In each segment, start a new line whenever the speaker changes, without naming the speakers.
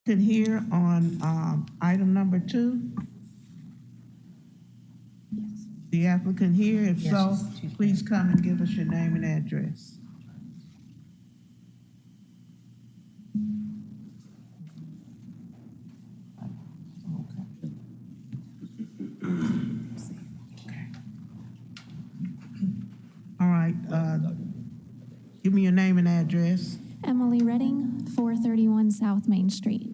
Could hear on item number 2? The applicant here? If
Yes,
so,
she's
please come and give us your name and address. All right, give me your name and address.
Emily Redding, 431 South Main Street.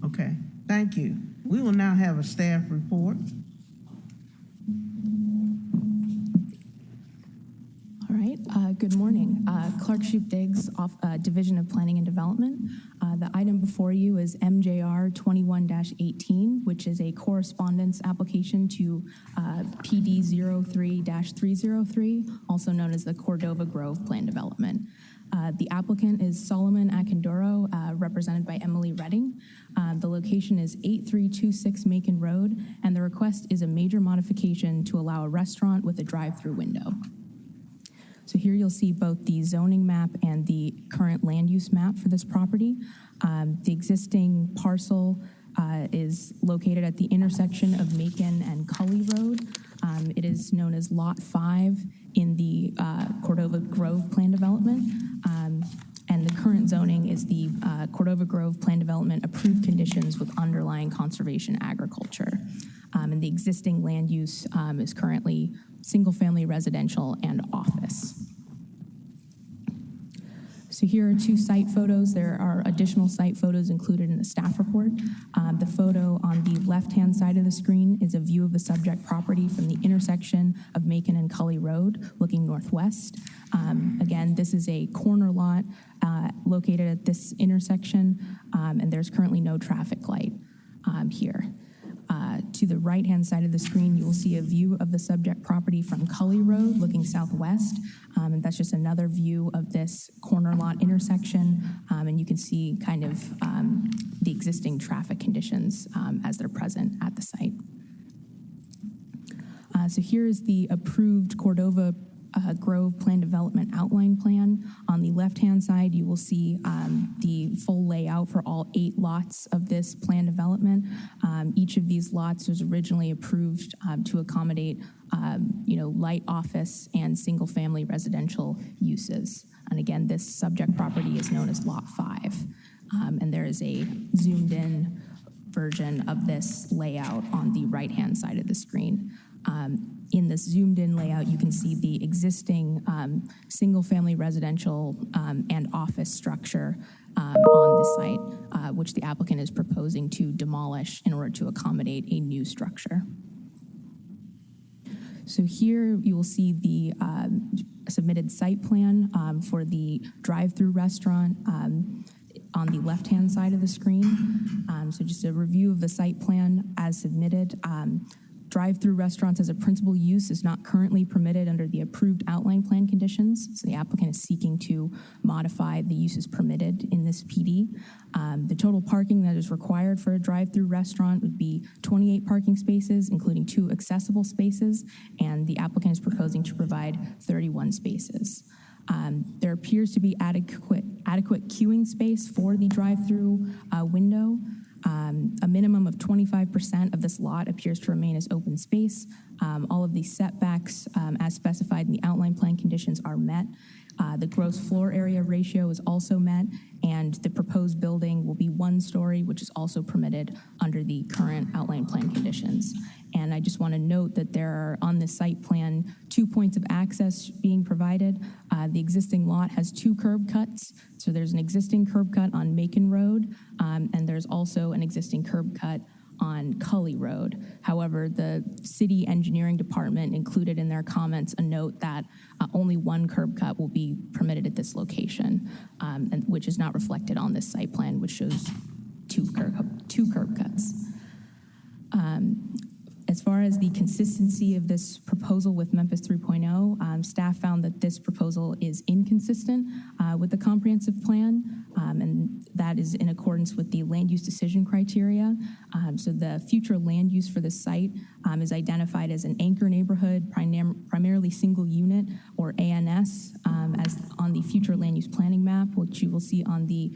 Okay, thank you. We will now have a staff report.
All right, good morning. Clark Shoup Diggs, Division of Planning and Development. The item before you is MJR 21-18, which is a correspondence application to PD 03-303, also known as the Cordova Grove Plan Development. The applicant is Solomon Akindoro, represented by Emily Redding. The location is 8326 Macon Road, and the request is a major modification to allow a restaurant with a drive-through window. So here you'll see both the zoning map and the current land use map for this property. The existing parcel is located at the intersection of Macon and Cully Road. It is known as Lot 5 in the Cordova Grove Plan Development. And the current zoning is the Cordova Grove Plan Development approved conditions with underlying conservation agriculture. And the existing land use is currently single-family residential and office. So here are 2 site photos. There are additional site photos included in the staff report. The photo on the left-hand side of the screen is a view of the subject property from the intersection of Macon and Cully Road, looking northwest. Again, this is a corner lot located at this intersection, and there's currently no traffic light here. To the right-hand side of the screen, you will see a view of the subject property from Cully Road, looking southwest. And that's just another view of this corner lot intersection. And you can see kind of the existing traffic conditions as they're present at the site. So here is the approved Cordova Grove Plan Development Outline Plan. On the left-hand side, you will see the full layout for all 8 lots of this plan development. Each of these lots was originally approved to accommodate, light office and single-family residential uses. And again, this subject property is known as Lot 5. And there is a zoomed-in version of this layout on the right-hand side of the screen. In this zoomed-in layout, you can see the existing single-family residential and office structure on the site, which the applicant is proposing to demolish in order to accommodate a new structure. So here you will see the submitted site plan for the drive-through restaurant on the left-hand side of the screen. So just a review of the site plan as submitted. Drive-through restaurants as a principal use is not currently permitted under the approved outline plan conditions. So the applicant is seeking to modify the uses permitted in this PD. The total parking that is required for a drive-through restaurant would be 28 parking spaces, including 2 accessible spaces, and the applicant is proposing to provide 31 spaces. There appears to be adequate queuing space for the drive-through window. A minimum of 25% of this lot appears to remain as open space. All of the setbacks as specified in the outline plan conditions are met. The gross floor area ratio is also met, and the proposed building will be 1 story, which is also permitted under the current outline plan conditions. And I just want to note that there are on this site plan 2 points of access being provided. The existing lot has 2 curb cuts. So there's an existing curb cut on Macon Road, and there's also an existing curb cut on Cully Road. However, the city engineering department included in their comments a note that only 1 curb cut will be permitted at this location, and which is not reflected on this site plan, which shows two curb cuts. As far as the consistency of this proposal with Memphis 3.0, staff found that this proposal is inconsistent with the comprehensive plan, and that is in accordance with the land use decision criteria. So the future land use for this site is identified as an anchor neighborhood, primarily single unit, or ANS, as on the future land use planning map, which you will see on the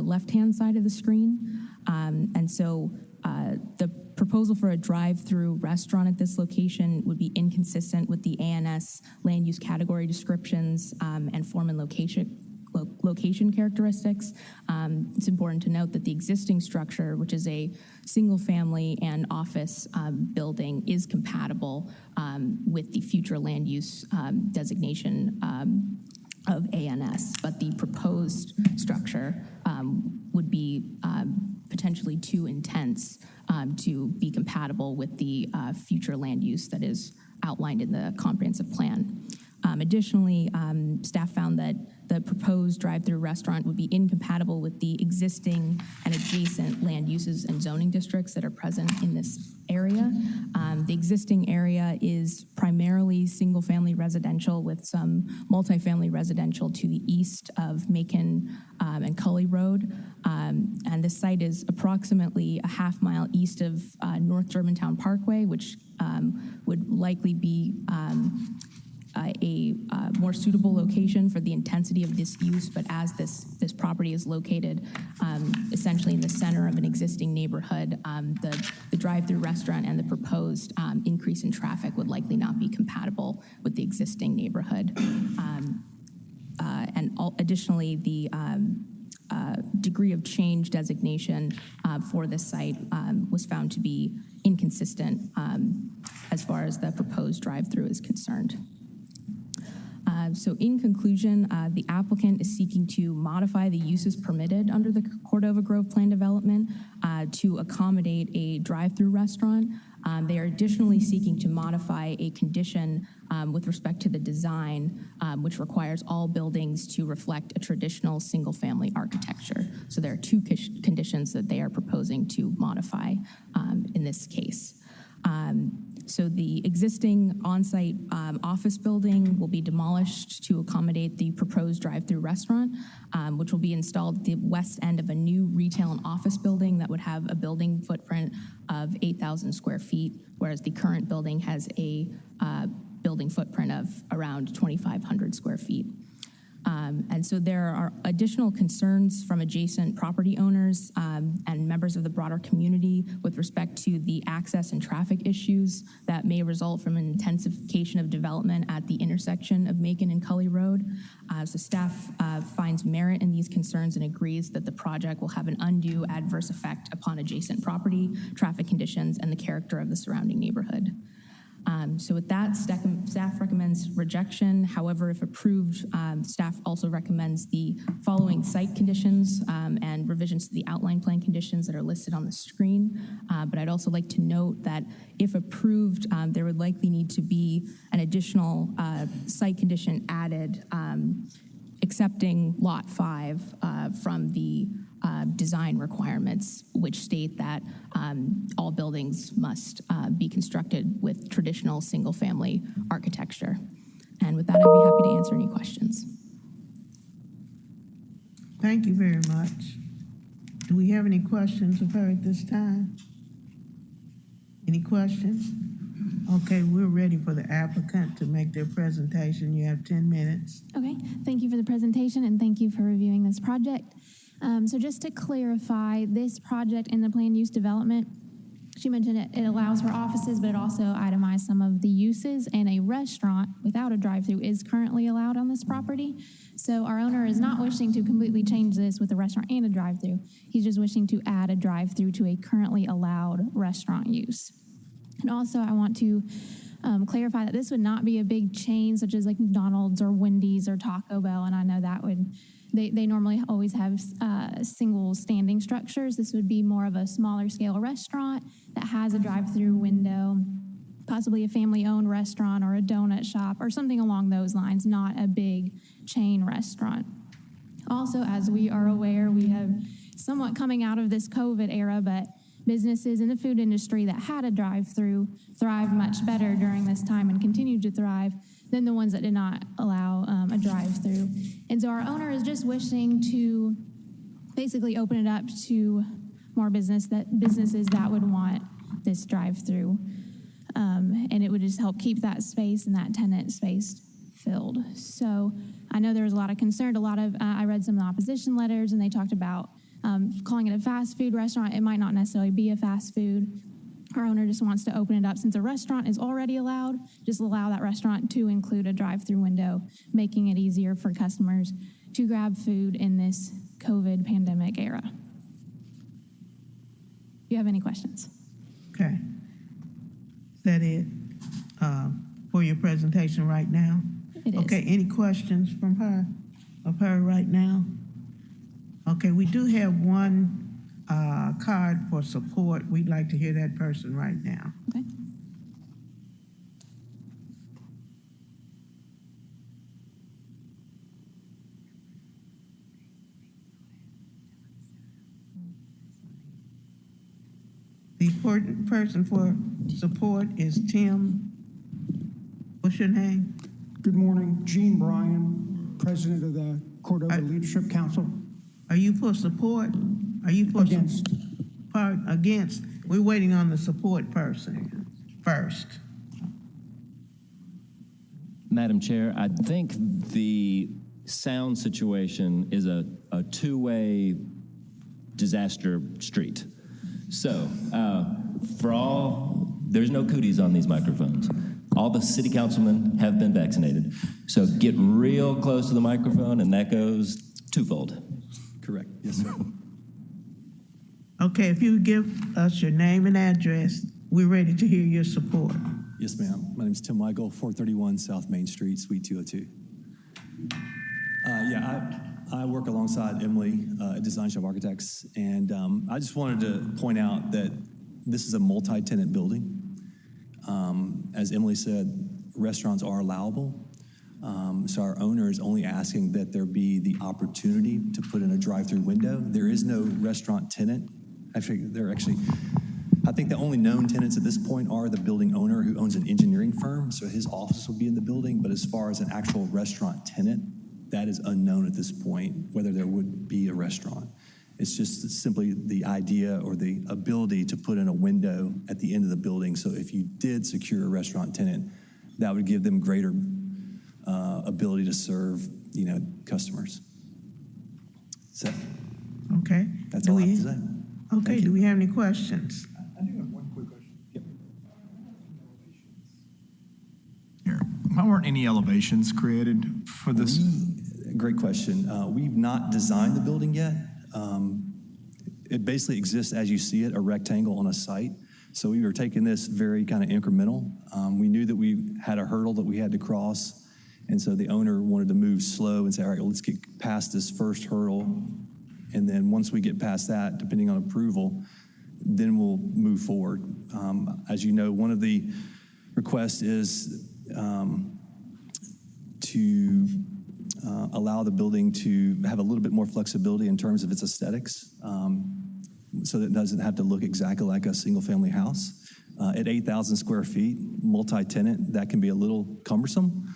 left-hand side of the screen. And so the proposal for a drive-through restaurant at this location would be inconsistent with the ANS land use category descriptions and form and location characteristics. It's important to note that the existing structure, which is a single-family and office building, is compatible with the future land use designation of ANS, but the proposed structure would be potentially too intense to be compatible with the future land use that is outlined in the comprehensive plan. Additionally, staff found that the proposed drive-through restaurant would be incompatible with the existing and adjacent land uses and zoning districts that are present in this area. The existing area is primarily single-family residential with some multifamily residential to the east of Macon and Cully Road. And this site is approximately a half-mile east of North Germantown Parkway, which would likely be a more suitable location for the intensity of this use, but as this property is located essentially in the center of an existing neighborhood, the drive-through restaurant and the proposed increase in traffic would likely not be compatible with the existing neighborhood. Additionally, the degree of change designation for this site was found to be inconsistent as far as the proposed drive-through is concerned. So in conclusion, the applicant is seeking to modify the uses permitted under the Cordova Grove plan development to accommodate a drive-through restaurant. They are additionally seeking to modify a condition with respect to the design, which requires all buildings to reflect a traditional single-family architecture. So there are two conditions that they are proposing to modify in this case. So the existing on-site office building will be demolished to accommodate the proposed drive-through restaurant, which will be installed at the west end of a new retail and office building that would have a building footprint of 8,000 square feet, whereas the current building has a building footprint of around 2,500 square feet. And so there are additional concerns from adjacent property owners and members of the broader community with respect to the access and traffic issues that may result from an intensification of development at the intersection of Macon and Cully Road. So staff finds merit in these concerns and agrees that the project will have an undue adverse effect upon adjacent property, traffic conditions, and the character of the surrounding neighborhood. So with that, staff recommends rejection. However, if approved, staff also recommends the following site conditions and revisions to the outline plan conditions that are listed on the screen. But I'd also like to note that if approved, there would likely need to be an additional site condition added accepting Lot 5 from the design requirements, which state that all buildings must be constructed with traditional single-family architecture. And with that, I'd be happy to answer any questions.
Thank you very much. Do we have any questions of her at this time? Any questions? Okay, we're ready for the applicant to make their presentation. You have 10 minutes.
Okay, thank you for the presentation and thank you for reviewing this project. So just to clarify, this project in the planned use development, she mentioned it allows for offices, but it also itemized some of the uses, and a restaurant without a drive-through is currently allowed on this property. So our owner is not wishing to completely change this with a restaurant and a drive-through. He's just wishing to add a drive-through to a currently allowed restaurant use. And also I want to clarify that this would not be a big chain such as like McDonald's or Wendy's or Taco Bell, and I know that would, they normally always have single standing structures. This would be more of a smaller scale restaurant that has a drive-through window, possibly a family-owned restaurant or a donut shop or something along those lines, not a big chain restaurant. Also, as we are aware, we have somewhat coming out of this COVID era, but businesses in the food industry that had a drive-through thrive much better during this time and continued to thrive than the ones that did not allow a drive-through. And so our owner is just wishing to basically open it up to more businesses that would want this drive-through. And it would just help keep that space and that tenant space filled. So I know there was a lot of concern, I read some of the opposition letters, and they talked about calling it a fast food restaurant. It might not necessarily be a fast food. Our owner just wants to open it up since a restaurant is already allowed, just allow that restaurant to include a drive-through window, making it easier for customers to grab food in this COVID pandemic era. Do you have any questions?
Okay. Is that it for your presentation right now?
It is.
Okay, any questions from her, right now? Okay, we do have one card for support. We'd like to hear that person right now.
Okay.
The important person for support is Tim. What's your name?
Good morning, Gene Bryan, President of the Cordova Leadership Council.
Are you for support? Are you for
Against.
Against? We're waiting on the support person first.
Madam Chair, I think the sound situation is a two-way disaster street. So, there's no cooties on these microphones. All the city councilmen have been vaccinated. So get real close to the microphone, and that goes twofold.
Correct. Yes, sir.
Okay, if you would give us your name and address, we're ready to hear your support.
Yes, ma'am. My name is Tim Weigel, 431 South Main Street, Suite 202. I work alongside Emily at Design Shop Architects, and I just wanted to point out that this is a multi-tenant building. As Emily said, restaurants are allowable. So our owner is only asking that there be the opportunity to put in a drive-through window. There is no restaurant tenant. I think the only known tenants at this point are the building owner, who owns an engineering firm, so his office will be in the building. But as far as an actual restaurant tenant, that is unknown at this point, whether there would be a restaurant. It's just simply the idea or the ability to put in a window at the end of the building. So if you did secure a restaurant tenant, that would give them greater ability to serve, customers. So,
Okay.
that's all I have to say.
Okay, do we have any questions?
I do have one quick question.
Yep.
Here, why weren't any elevations created for this?
Great question. We've not designed the building yet. It basically exists as you see it, a rectangle on a site. So we were taking this very kind of incremental. We knew that we had a hurdle that we had to cross. And so the owner wanted to move slow and say, all right, let's get past this first hurdle. And then once we get past that, depending on approval, then we'll move forward. As you know, one of the requests is to allow the building to have a little bit more flexibility in terms of its aesthetics, so that it doesn't have to look exactly like a single-family house. At 8,000 square feet, multi-tenant, that can be a little cumbersome.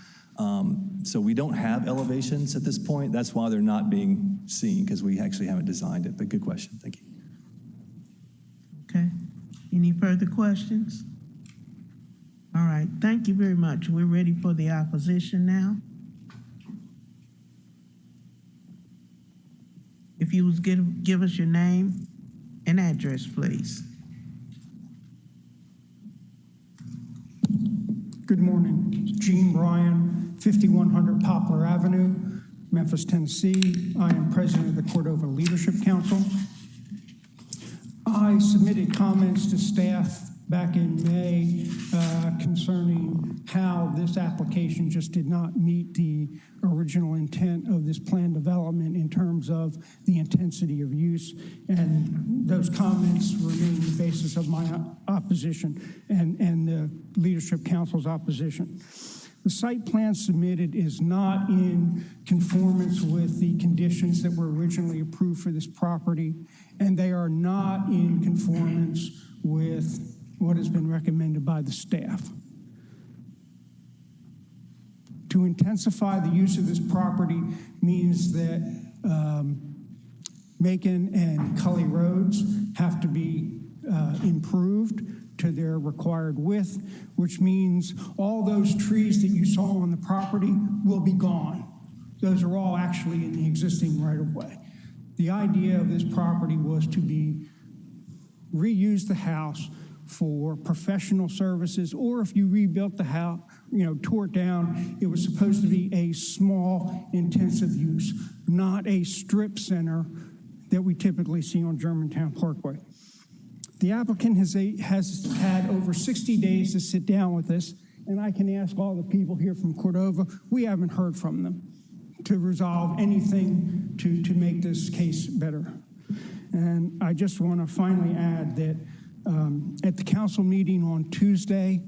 So we don't have elevations at this point. That's why they're not being seen, because we actually haven't designed it. But good question. Thank you.
Okay. Any further questions? All right. Thank you very much. We're ready for the opposition now. If you would give us your name and address, please.
Good morning, Gene Bryan, 5100 Poplar Avenue, Memphis, Tennessee. I am president of the Cordova Leadership Council. I submitted comments to staff back in May concerning how this application just did not meet the original intent of this plan development in terms of the intensity of use. And those comments remain the basis of my opposition and the Leadership Council's opposition. The site plan submitted is not in conformance with the conditions that were originally approved for this property, and they are not in conformance with what has been recommended by the staff. To intensify the use of this property means that Macon and Cully roads have to be improved to their required width, which means all those trees that you saw on the property will be gone. Those are all actually in the existing right-of-way. The idea of this property was to reuse the house for professional services, or if you rebuilt the house, tore it down, it was supposed to be a small intensive use, not a strip center that we typically see on Germantown Parkway. The applicant has had over 60 days to sit down with us, and I can ask all the people here from Cordova, we haven't heard from them to resolve anything to make this case better. And I just want to finally add that at the council meeting on Tuesday,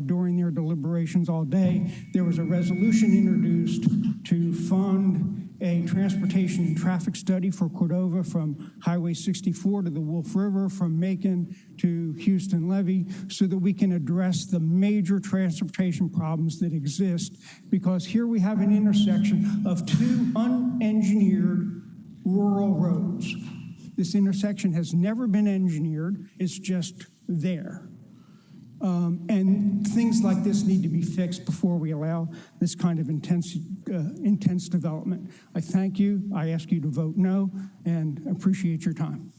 during their deliberations all day, there was a resolution introduced to fund a transportation and traffic study for Cordova from Highway 64 to the Wolf River, from Macon to Houston Levee, so that we can address the major transportation problems that exist, because here we have an intersection of two unengineered rural roads. This intersection has never been engineered, it's just there. And things like this need to be fixed before we allow this kind of intense development. I thank you. I ask you to vote no, and appreciate your time.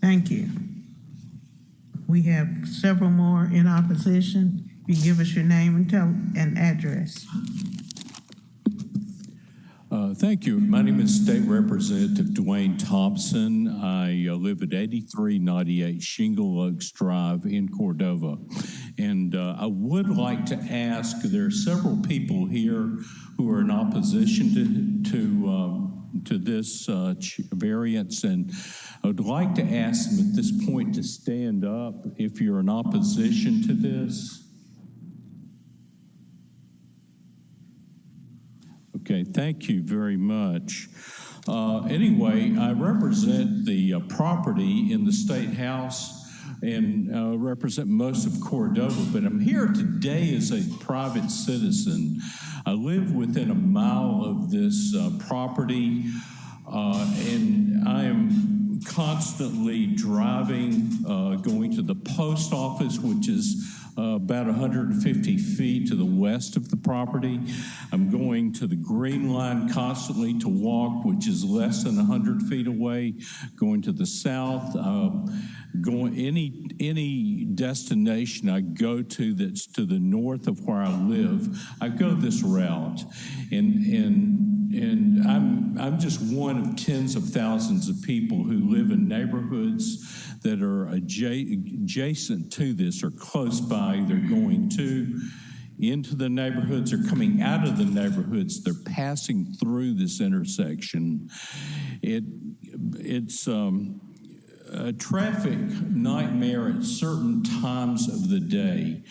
Thank you. We have several more in opposition. You give us your name and address.
Thank you. My name is State Representative Dwayne Thompson. I live at 8398 Shingle Oaks Drive in Cordova. And I would like to ask, there are several people here who are in opposition to this variance, and I would like to ask them at this point to stand up if you're in opposition to this. Okay, thank you very much. Anyway, I represent the property in the State House and represent most of Cordova, but I'm here today as a private citizen. I live within a mile of this property, and I am constantly driving, going to the post office, which is about 150 feet to the west of the property. I'm going to the Green Line constantly to walk, which is less than 100 feet away, going to the south. Going any destination I go to that's to the north of where I live, I go this route, and I'm just one of tens of thousands of people who live in neighborhoods that are adjacent to this or close by. They're going into the neighborhoods, they're coming out of the neighborhoods, they're passing through this intersection. It's a traffic nightmare at certain times of the day.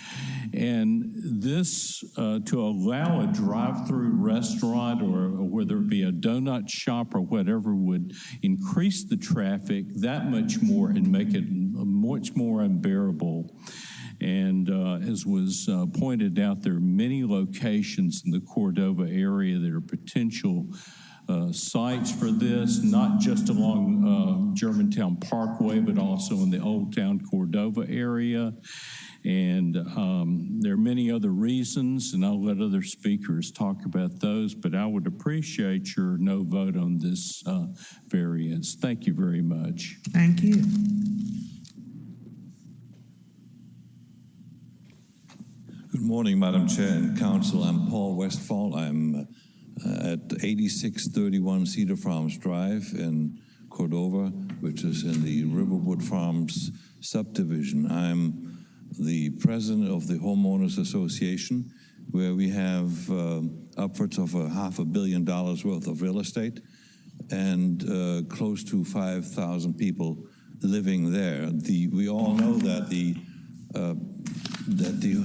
And this, to allow a drive-through restaurant or whether it be a donut shop or whatever, would increase the traffic that much more and make it much more unbearable. And as was pointed out, there are many locations in the Cordova area that are potential sites for this, not just along Germantown Parkway, but also in the Old Town Cordova area. And there are many other reasons, and I'll let other speakers talk about those, but I would appreciate your no vote on this variance. Thank you very much.
Thank you.
Good morning, Madam Chair and Council. I'm Paul Westfall. I'm at 8631 Cedar Farms Drive in Cordova, which is in the Riverwood Farms subdivision. I'm the president of the Homeowners Association, where we have upwards of $500 million worth of real estate and close to 5,000 people living there. We all know that that the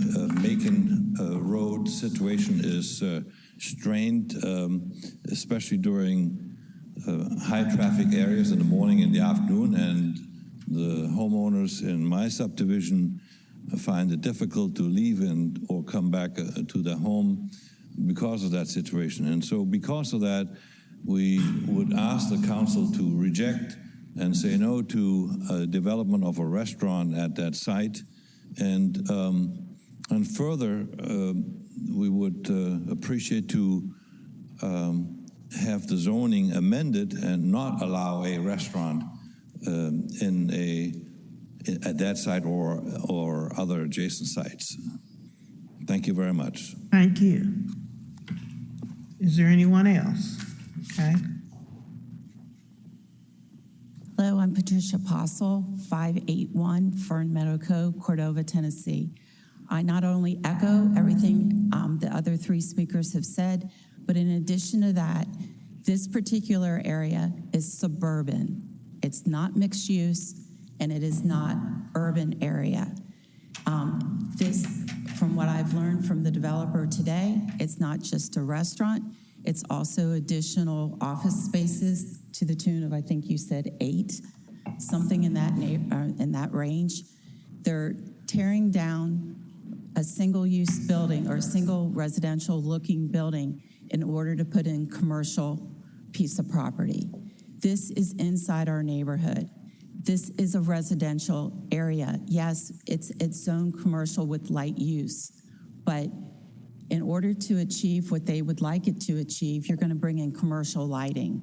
Macon Road situation is strained, especially during high traffic areas in the morning and the afternoon, and the homeowners in my subdivision find it difficult to leave or come back to their home because of that situation. And so because of that, we would ask the council to reject and say no to development of a restaurant at that site. And further, we would appreciate to have the zoning amended and not allow a restaurant at that site or other adjacent sites. Thank you very much.
Thank you. Is there anyone else? Okay.
Hello, I'm Patricia Postle, 581 Fern Meadow Cove, Cordova, Tennessee. I not only echo everything the other three speakers have said, but in addition to that, this particular area is suburban. It's not mixed use, and it is not urban area. This, from what I've learned from the developer today, it's not just a restaurant, it's also additional office spaces to the tune of, I think you said 8, something in that range. They're tearing down a single-use building or a single residential-looking building in order to put in commercial piece of property. This is inside our neighborhood. This is a residential area. Yes, it's zoned commercial with light use, but in order to achieve what they would like it to achieve, you're going to bring in commercial lighting.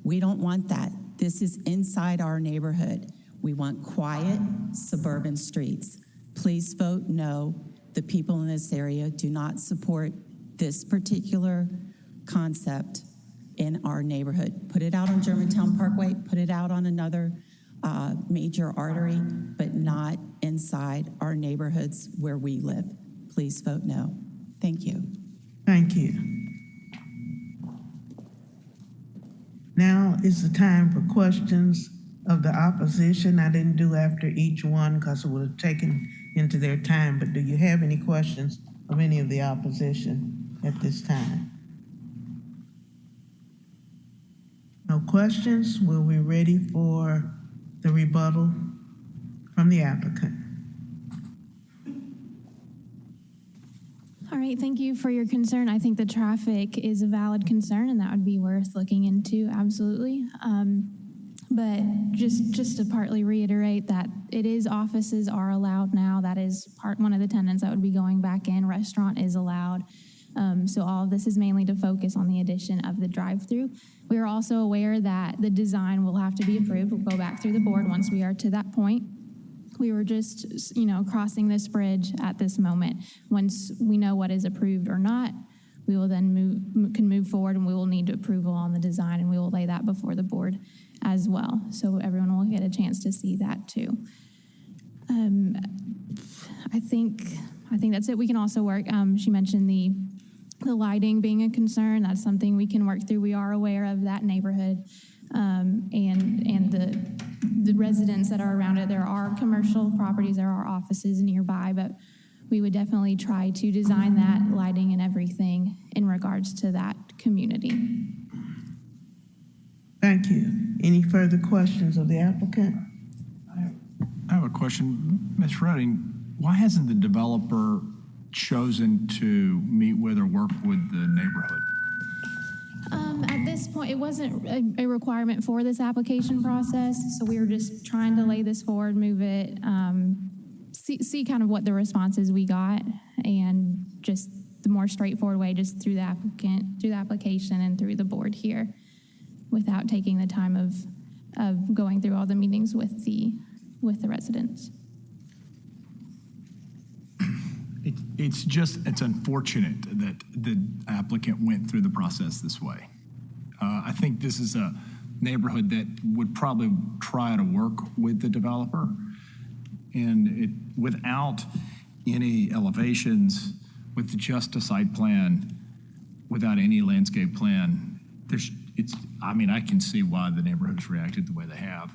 We don't want that. This is inside our neighborhood. We want quiet, suburban streets. Please vote no. The people in this area do not support this particular concept in our neighborhood. Put it out on Germantown Parkway, put it out on another major artery, but not inside our neighborhoods where we live. Please vote no. Thank you.
Thank you. Now is the time for questions of the opposition. I didn't do after each one because it would have taken into their time, but do you have any questions of any of the opposition at this time? No questions? Will we ready for the rebuttal from the applicant?
All right, thank you for your concern. I think the traffic is a valid concern, and that would be worth looking into, absolutely. But just to partly reiterate that it is offices are allowed now. That is one of the tenants that would be going back in. Restaurant is allowed. So all of this is mainly to focus on the addition of the drive-through. We are also aware that the design will have to be approved. We'll go back through the board once we are to that point. We were just, crossing this bridge at this moment. Once we know what is approved or not, we will then can move forward, and we will need approval on the design, and we will lay that before the board as well. So everyone will get a chance to see that too. I think that's it. We can also work. She mentioned the lighting being a concern. That's something we can work through. We are aware of that neighborhood and the residents that are around it. There are commercial properties, there are offices nearby, but we would definitely try to design that lighting and everything in regards to that community.
Thank you. Any further questions of the applicant?
I have a question. Ms. Redding, why hasn't the developer chosen to meet with or work with the neighborhood?
At this point, it wasn't a requirement for this application process, so we were just trying to lay this forward, move it, see kind of what the responses we got, and just the more straightforward way, just through the applicant, through the application, and through the board here, without taking the time of going through all the meetings with the residents.
It's unfortunate that the applicant went through the process this way. I think this is a neighborhood that would probably try to work with the developer, and without any elevations, with just a site plan, without any landscape plan, I can see why the neighborhood has reacted the way they have.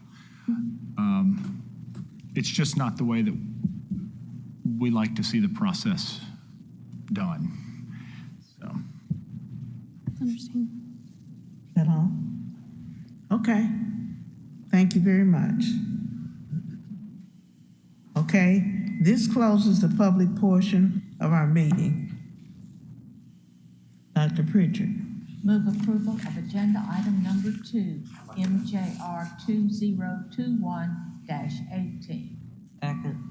It's just not the way that we like to see the process done. So.
Understand.
Is that all? Okay. Thank you very much. Okay, this closes the public portion of our meeting. Dr. Pritchard.
Move approval of agenda item number 2, MJR 2021-18.
Second.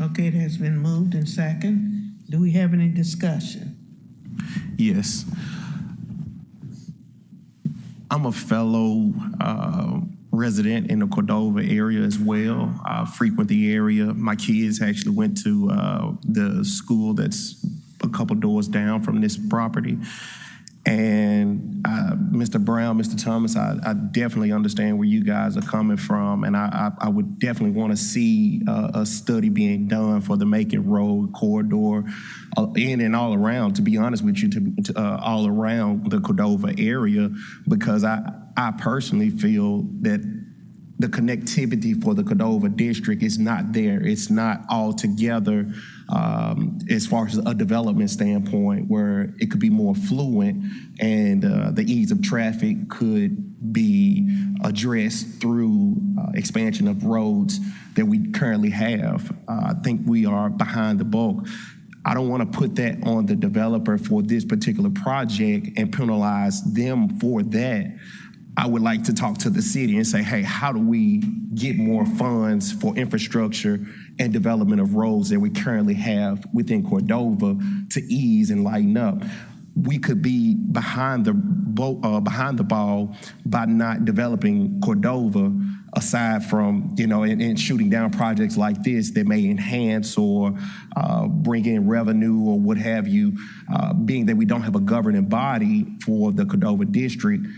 Okay, it has been moved and second. Do we have any discussion?
Yes. I'm a fellow resident in the Cordova area as well. I frequent the area. My kids actually went to the school that's a couple doors down from this property. And Mr. Brown, Mr. Thomas, I definitely understand where you guys are coming from, and I would definitely want to see a study being done for the Macon Road corridor in and all around, to be honest with you, all around the Cordova area, because I personally feel that the connectivity for the Cordova district is not there. It's not all together as far as a development standpoint where it could be more fluent and the ease of traffic could be addressed through expansion of roads that we currently have. I think we are behind the bulk. I don't want to put that on the developer for this particular project and penalize them for that. I would like to talk to the city and say, hey, how do we get more funds for infrastructure and development of roads that we currently have within Cordova to ease and lighten up? We could be behind the ball by not developing Cordova, aside from, and shooting down projects like this that may enhance or bring in revenue or what have you, being that we don't have a governing body for the Cordova district.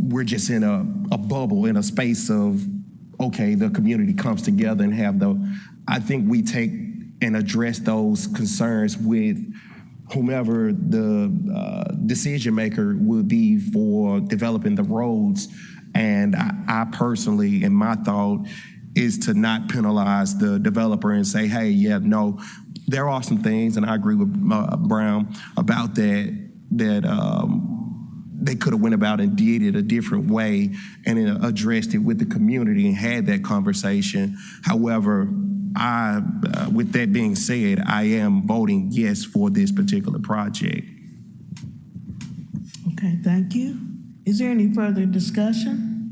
We're just in a bubble, in a space of, okay, the community comes together and I think we take and address those concerns with whomever the decision maker will be for developing the roads. And I personally, in my thought, is to not penalize the developer and say, hey, yeah, no, there are some things, and I agree with Brown about that they could have went about and did it a different way and addressed it with the community and had that conversation. However, with that being said, I am voting yes for this particular project.
Okay, thank you. Is there any further discussion?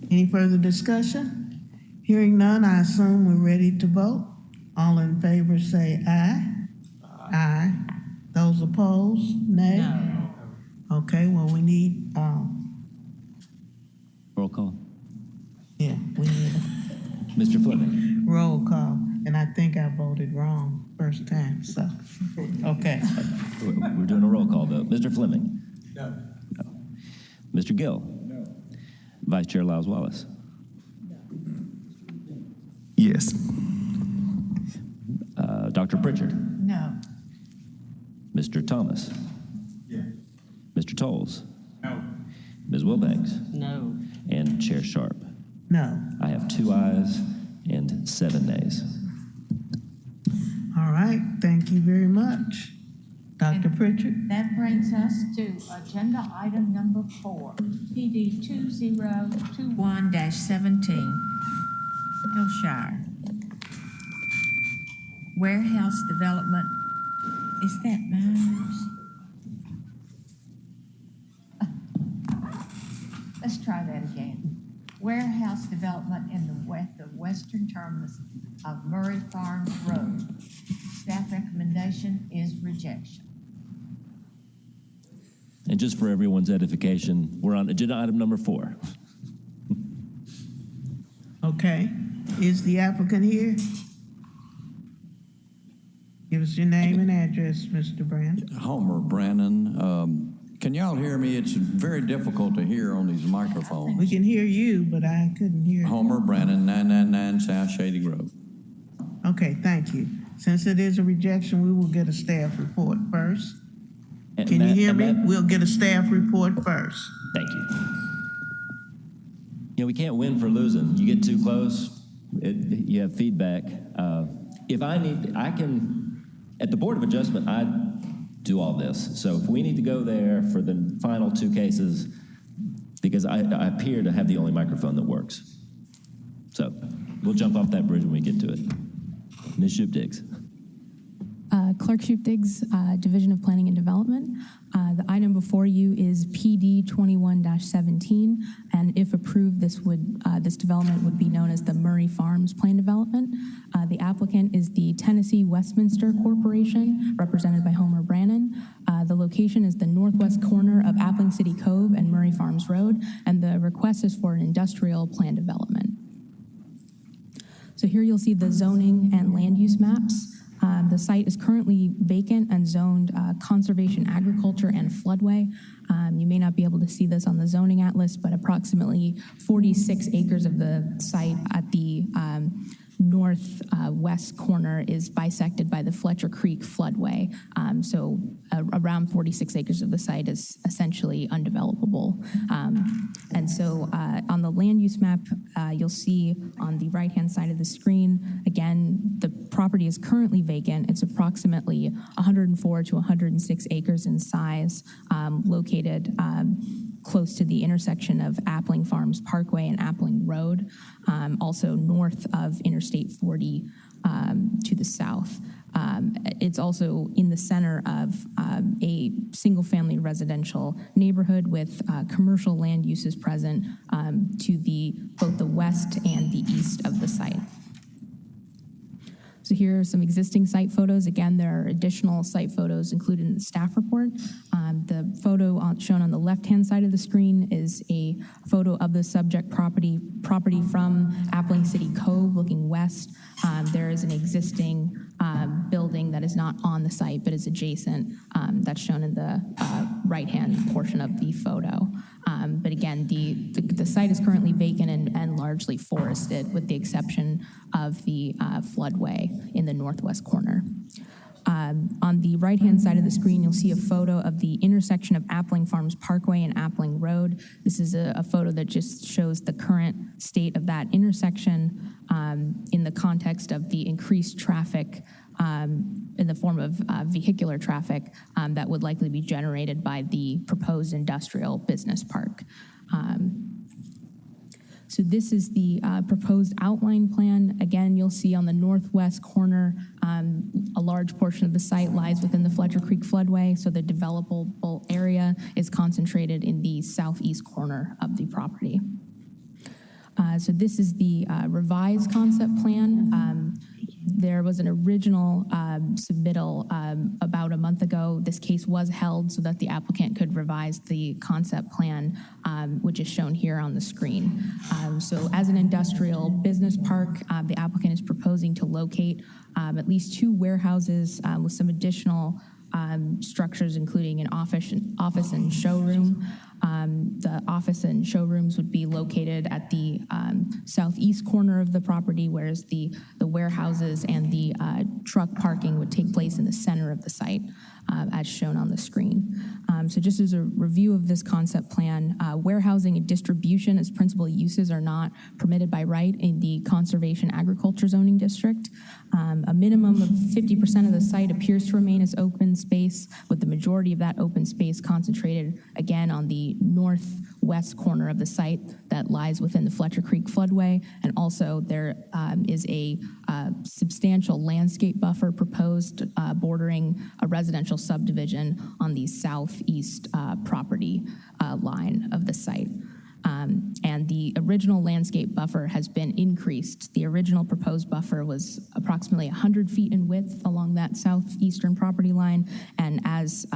Any further discussion? Hearing none, I assume we're ready to vote. All in favor say aye. Aye. Those opposed, nay?
No.
Okay, well, we need,
Roll call.
we need
Mr. Fleming.
a roll call. And I think I voted wrong first time, so, okay.
We're doing a roll call, though. Mr. Fleming. No. Mr. Gill. No. Vice Chair Lyles Wallace.
Yes.
Dr. Pritchard.
No.
Mr. Thomas. Yeah. Mr. Tolles. No. Ms. Wilbanks.
No.
And Chair Sharp.
No.
I have 2 ayes and 7 nays.
All right, thank you very much. Dr. Pritchard?
That brings us to agenda item number 4, PD 2021-17, Hillshire. Warehouse development, is that Myers? Let's try that again. Warehouse development in the western terminus of Murray Farms Road. Staff recommendation is rejection.
And just for everyone's edification, we're on agenda item number 4.
Okay, is the applicant here? Give us your name and address, Mr. Brand.
Homer Brannon. Can y'all hear me? It's very difficult to hear on these microphones.
We can hear you, but I couldn't hear.
Homer Brannon, 999 South Shady Grove.
Okay, thank you. Since it is a rejection, we will get a staff report first. Can you hear me? We'll get a staff report first.
Thank you. We can't win for losing. You get too close, you have feedback. if I need, I can, at the Board of Adjustment, I do all this. So if we need to go there for the final two cases, because I appear to have the only microphone that works. So we'll jump off that bridge when we get to it. Ms. Shupdiggs.
Clark Shupdiggs, Division of Planning and Development. The item before you is PD 21-17, and if approved, this development would be known as the Murray Farms Plan Development. The applicant is the Tennessee Westminster Corporation, represented by Homer Brannon. The location is the northwest corner of Appling City Cove and Murray Farms Road, and the request is for an industrial plan development. So here you'll see the zoning and land use maps. The site is currently vacant and zoned conservation agriculture and floodway. You may not be able to see this on the zoning atlas, but approximately 46 acres of the site at the northwest corner is bisected by the Fletcher Creek floodway. So around 46 acres of the site is essentially undevelopable. And so on the land use map, you'll see on the right-hand side of the screen, again, the property is currently vacant. It's approximately 104 to 106 acres in size, located close to the intersection of Appling Farms Parkway and Appling Road, also north of Interstate 40 to the south. It's also in the center of a single-family residential neighborhood with commercial land uses present to both the west and the east of the site. So here are some existing site photos. Again, there are additional site photos included in the staff report. The photo shown on the left-hand side of the screen is a photo of the subject property from Appling City Cove looking west. There is an existing building that is not on the site but is adjacent. That's shown in the right-hand portion of the photo. But again, the site is currently vacant and largely forested, with the exception of the floodway in the northwest corner. On the right-hand side of the screen, you'll see a photo of the intersection of Appling Farms Parkway and Appling Road. This is a photo that just shows the current state of that intersection in the context of the increased traffic in the form of vehicular traffic that would likely be generated by the proposed industrial business park. So this is the proposed outline plan. Again, you'll see on the northwest corner, a large portion of the site lies within the Fletcher Creek floodway, so the developable area is concentrated in the southeast corner of the property. So this is the revised concept plan. There was an original submittal about a month ago. This case was held so that the applicant could revise the concept plan, which is shown here on the screen. So as an industrial business park, the applicant is proposing to locate at least 2 warehouses with some additional structures, including an office and showroom. The office and showrooms would be located at the southeast corner of the property, whereas the warehouses and the truck parking would take place in the center of the site, as shown on the screen. So just as a review of this concept plan, warehousing and distribution as principal uses are not permitted by right in the Conservation Agriculture Zoning District. A minimum of 50% of the site appears to remain as open space, with the majority of that open space concentrated, again, on the northwest corner of the site that lies within the Fletcher Creek floodway. And also there is a substantial landscape buffer proposed bordering a residential subdivision on the southeast property line of the site. And the original landscape buffer has been increased. The original proposed buffer was approximately 100 feet in width along that southeastern property line, and as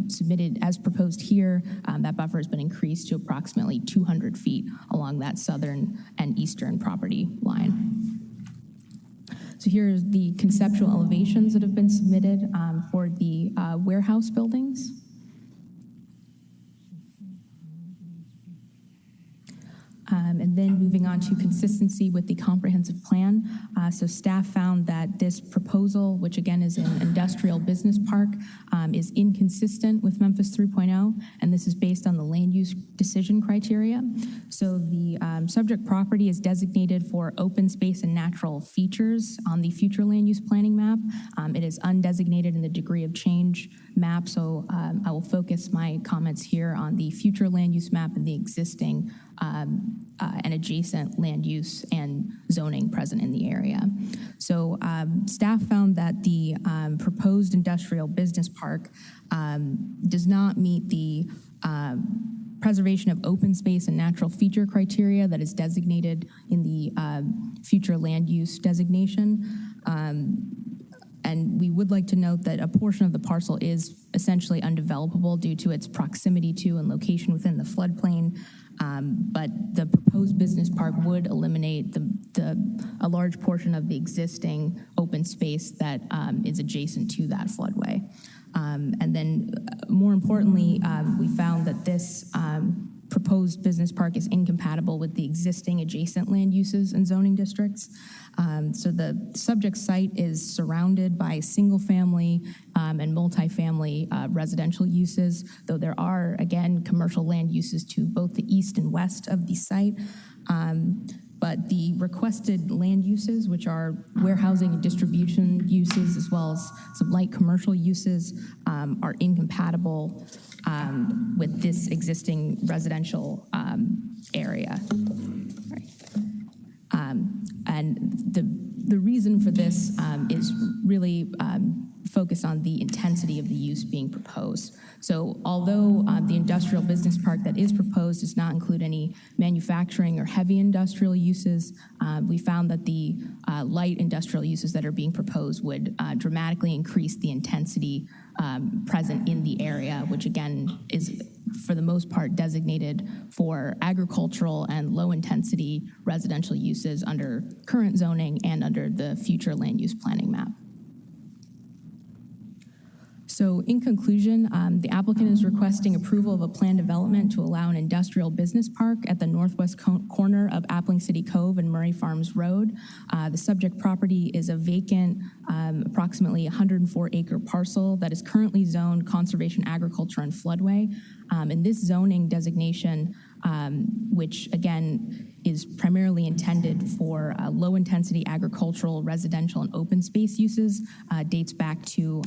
submitted, as proposed here, that buffer has been increased to approximately 200 feet along that southern and eastern property line. So here are the conceptual elevations that have been submitted for the warehouse buildings. And then moving on to consistency with the comprehensive plan. So staff found that this proposal, which again is an industrial business park, is inconsistent with Memphis 3.0, and this is based on the land use decision criteria. So the subject property is designated for open space and natural features on the future land use planning map. It is undesignated in the degree of change map, so I will focus my comments here on the future land use map and the existing and adjacent land use and zoning present in the area. So staff found that the proposed industrial business park does not meet the preservation of open space and natural feature criteria that is designated in the future land use designation. And we would like to note that a portion of the parcel is essentially undevelopable due to its proximity to and location within the floodplain. But the proposed business park would eliminate a large portion of the existing open space that is adjacent to that floodway. And then more importantly, we found that this proposed business park is incompatible with the existing adjacent land uses and zoning districts. So the subject site is surrounded by single-family and multifamily residential uses, though there are, again, commercial land uses to both the east and west of the site. But the requested land uses, which are warehousing and distribution uses, as well as some light commercial uses, are incompatible with this existing residential area. Right. And the reason for this is really focused on the intensity of the use being proposed. So although the industrial business park that is proposed does not include any manufacturing or heavy industrial uses, we found that the light industrial uses that are being proposed would dramatically increase the intensity present in the area, which again is for the most part designated for agricultural and low intensity residential uses under current zoning and under the future land use planning map. So in conclusion, the applicant is requesting approval of a planned development to allow an industrial business park at the northwest corner of Appling City Cove and Murray Farms Road. The subject property is a vacant, approximately 104-acre parcel that is currently zoned conservation agriculture and floodway. And this zoning designation, which again is primarily intended for low-intensity agricultural, residential, and open space uses, dates back to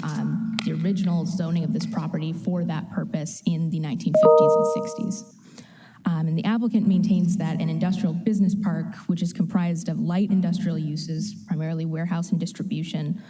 the original zoning of this property for that purpose in the 1950s and 60s. And the applicant maintains that an industrial business park, which is comprised of light industrial uses, primarily warehouse and distribution,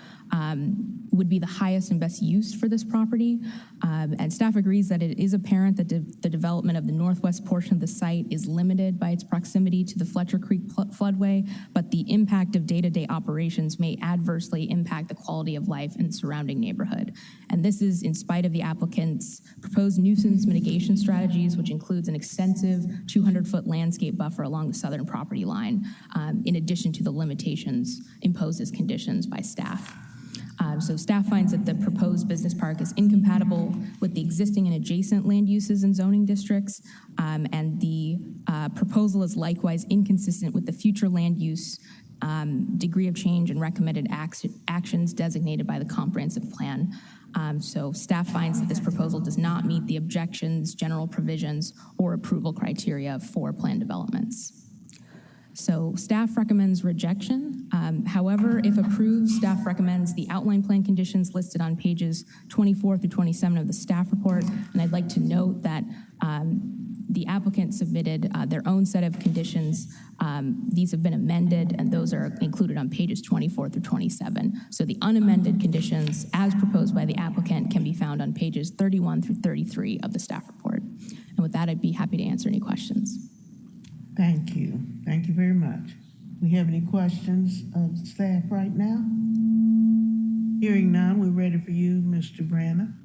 would be the highest and best use for this property. And staff agrees that it is apparent that the development of the northwest portion of the site is limited by its proximity to the Fletcher Creek floodway, but the impact of day-to-day operations may adversely impact the quality of life in the surrounding neighborhood. And this is in spite of the applicant's proposed nuisance mitigation strategies, which includes an extensive 200-foot landscape buffer along the southern property line, in addition to the limitations imposed as conditions by staff. So staff finds that the proposed business park is incompatible with the existing and adjacent land uses and zoning districts, and the proposal is likewise inconsistent with the future land use degree of change and recommended actions designated by the comprehensive plan. So staff finds that this proposal does not meet the objections, general provisions, or approval criteria for planned developments. So staff recommends rejection. However, if approved, staff recommends the outline plan conditions listed on pages 24 through 27 of the staff report. And I'd like to note that the applicant submitted their own set of conditions. These have been amended, and those are included on pages 24 through 27. So the unamended conditions as proposed by the applicant can be found on pages 31 through 33 of the staff report. And with that, I'd be happy to answer any questions.
Thank you. Thank you very much. We have any questions of the staff right now? Hearing none, we're ready for you, Mr. Brannon.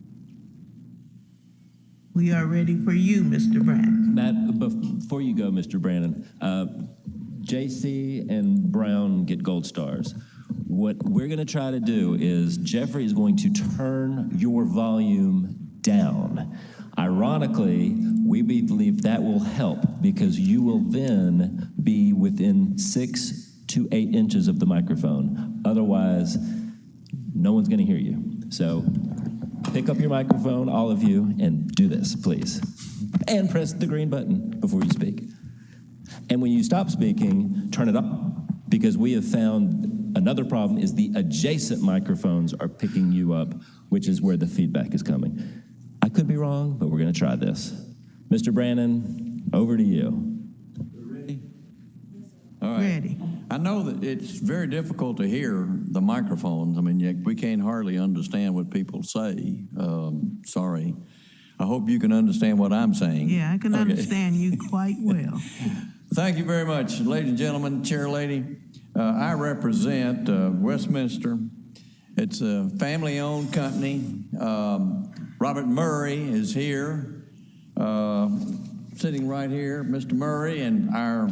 We are ready for you, Mr. Brannon.
Matt, before you go, Mr. Brannon, JC and Brown get gold stars. What we're going to try to do is Jeffrey is going to turn your volume down. Ironically, we believe that will help because you will then be within 6 to 8 inches of the microphone. Otherwise, no one's going to hear you. So pick up your microphone, all of you, and do this, please. And press the green button before you speak. And when you stop speaking, turn it up, because we have found another problem is the adjacent microphones are picking you up, which is where the feedback is coming. I could be wrong, but we're going to try this. Mr. Brannon, over to you.
Ready? All right.
Ready.
I know that it's very difficult to hear the microphones. I mean, we can't hardly understand what people say. Sorry. I hope you can understand what I'm saying.
Yeah, I can
Okay.
understand you quite well.
Thank you very much, ladies and gentlemen, Chair Lady. I represent Westminster. It's a family-owned company. Robert Murray is here, sitting right here. Mr. Murray, and our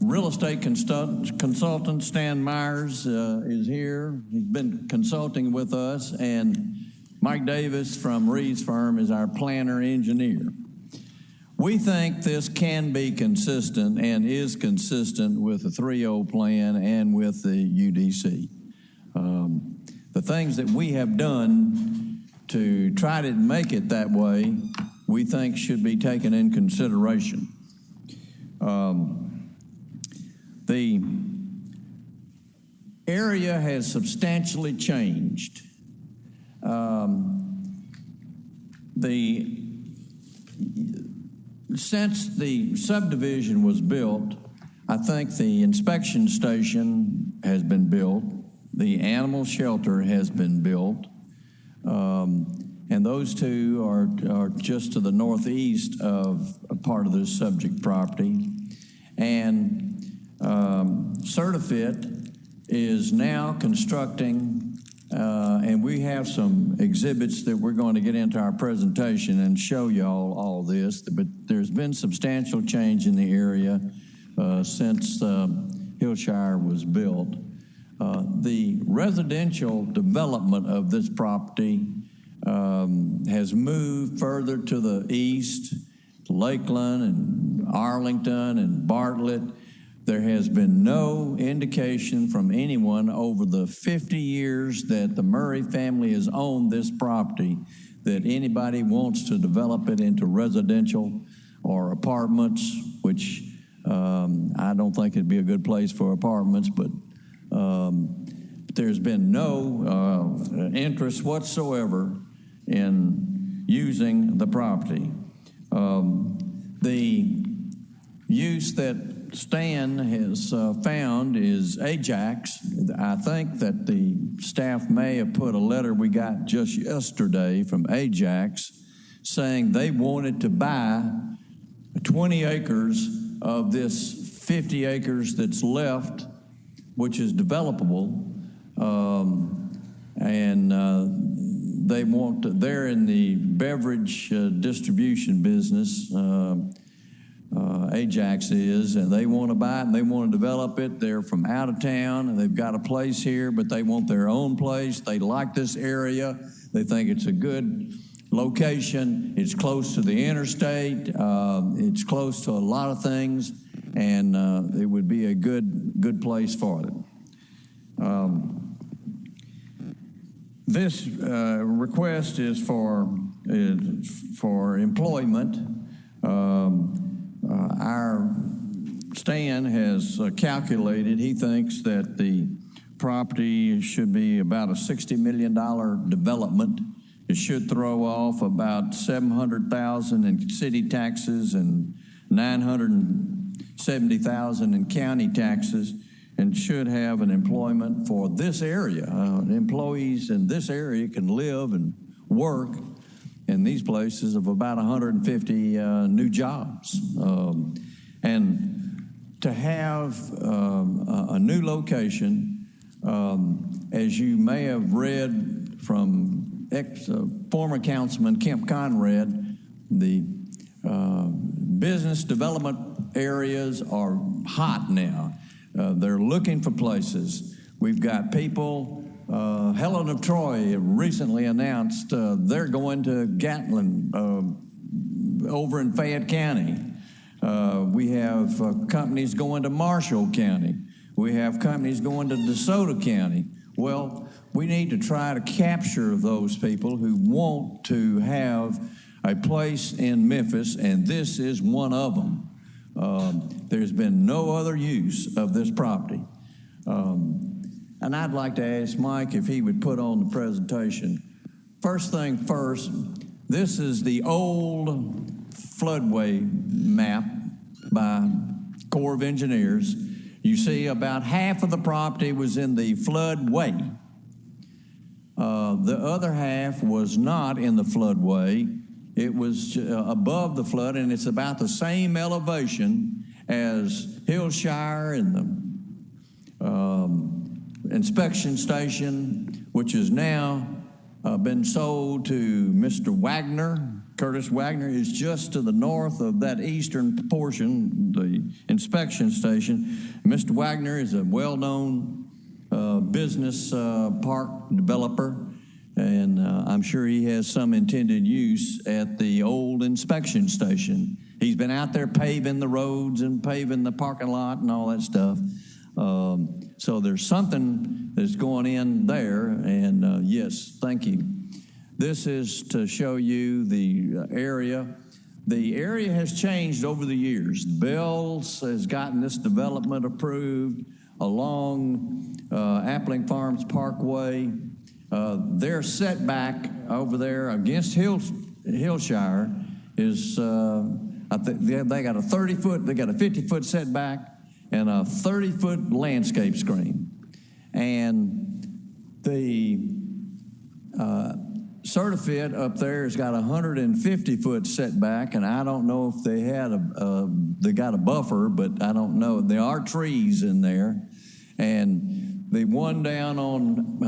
real estate consultant, Stan Myers, is here. He's been consulting with us, and Mike Davis from Reed's firm is our planner engineer. We think this can be consistent and is consistent with the 3.0 plan and with the UDC. The things that we have done to try to make it that way, we think should be taken in consideration. The area has substantially changed. Since the subdivision was built, I think the inspection station has been built, the animal shelter has been built, and those two are just to the northeast of a part of this subject property. And Certifit is now constructing, and we have some exhibits that we're going to get into our presentation and show y'all all this, but there's been substantial change in the area since Hillshire was built. The residential development of this property has moved further to the east, to Lakeland and Arlington and Bartlett. There has been no indication from anyone over the 50 years that the Murray family has owned this property that anybody wants to develop it into residential or apartments, which I don't think it'd be a good place for apartments, but there's been no interest whatsoever in using the property. The use that Stan has found is Ajax. I think that the staff may have put a letter we got just yesterday from Ajax saying they wanted to buy 20 acres of this 50 acres that's left, which is developable, and they're in the beverage distribution business, Ajax is, and they want to buy it and they want to develop it. They're from out of town and they've got a place here, but they want their own place. They like this area. They think it's a good location. It's close to the interstate. It's close to a lot of things, and it would be a good place for them. This request is for employment. Our Stan has calculated, he thinks that the property should be about a $60 million development. It should throw off about $700,000 in city taxes and $970,000 in county taxes, and should have an employment for this area. Employees in this area can live and work in these places of about 150 new jobs. And to have a new location, as you may have read from former Councilman Kemp Conrad, the business development areas are hot now. They're looking for places. We've got people Helen of Troy recently announced they're going to Gatlin over in Fayette County. We have companies going to Marshall County. We have companies going to DeSoto County. Well, we need to try to capture those people who want to have a place in Memphis, and this is one of them. There's been no other use of this property. And I'd like to ask Mike if he would put on the presentation. First thing first, this is the old floodway map by Corps of Engineers. You see about half of the property was in the floodway. The other half was not in the floodway. It was above the flood, and it's about the same elevation as Hillshire and the inspection station, which has now been sold to Mr. Wagner. Curtis Wagner is just to the north of that eastern portion, the inspection station. Mr. Wagner is a well-known business park developer, and I'm sure he has some intended use at the old inspection station. He's been out there paving the roads and paving the parking lot and all that stuff. So there's something that's going in there, and yes, thank you. This is to show you the area. The area has changed over the years. Bells has gotten this development approved along Appling Farms Parkway. Their setback over there against Hillshire is, I think they got a 30-foot, they got a 50-foot setback and a 30-foot landscape screen. And the Certifit up there has got a 150-foot setback, and I don't know if they had they got a buffer, but I don't know. There are trees in there. And the one down on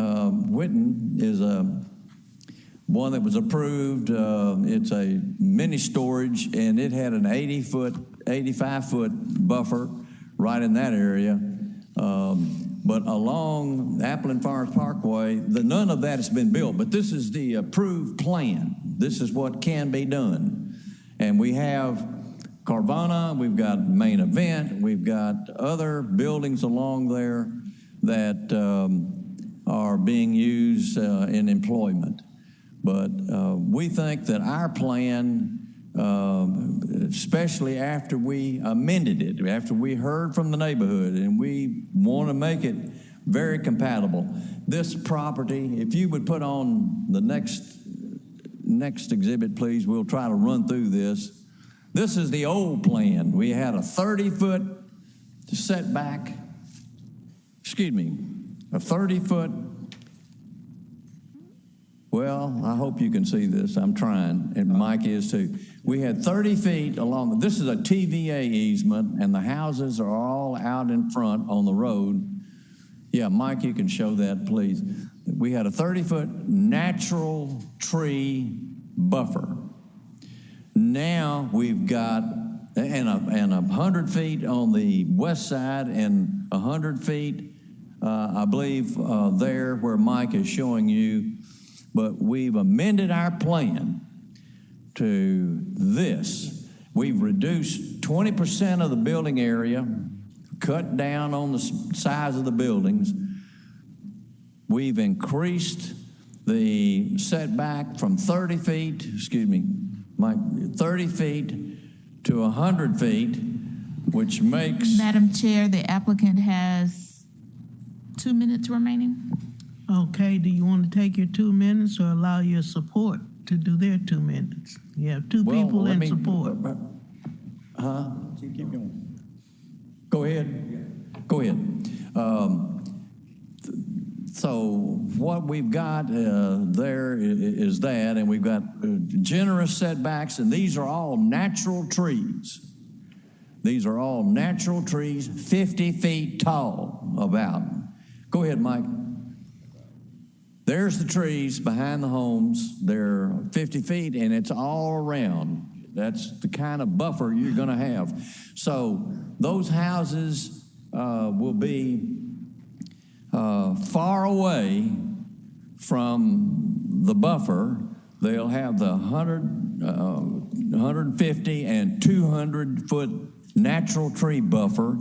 Whitten is one that was approved. It's a mini storage, and it had an 85-foot buffer right in that area. But along Appling Farms Parkway, none of that has been built, but this is the approved plan. This is what can be done. And we have Carvana, we've got Main Event, we've got other buildings along there that are being used in employment. But we think that our plan, especially after we amended it, after we heard from the neighborhood, and we want to make it very compatible. This property, if you would put on the next exhibit, please, we'll try to run through this. This is the old plan. We had a 30-foot setback, a 30-foot. Well, I hope you can see this. I'm trying, and Mike is too. We had 30 feet along. This is a TVA easement, and the houses are all out in front on the road. Yeah, Mike, you can show that, please. We had a 30-foot natural tree buffer. Now we've got, and 100 feet on the west side and 100 feet, I believe, there where Mike is showing you. But we've amended our plan to this. We've reduced 20% of the building area, cut down on the size of the buildings. We've increased the setback from 30 feet, 30 feet to 100 feet, which makes...
Madam Chair, the applicant has 2 minutes remaining.
Okay, do you want to take your 2 minutes or allow your support to do their 2 minutes? You have two people in support.
Keep going. Go ahead. Go ahead. So what we've got there is that, and we've got generous setbacks, and these are all natural trees. These are all natural trees, 50 feet tall about. Go ahead, Mike. There's the trees behind the homes. They're 50 feet, and it's all around. That's the kind of buffer you're going to have. So those houses will be far away from the buffer, they'll have the 150 and 200-foot natural tree buffer,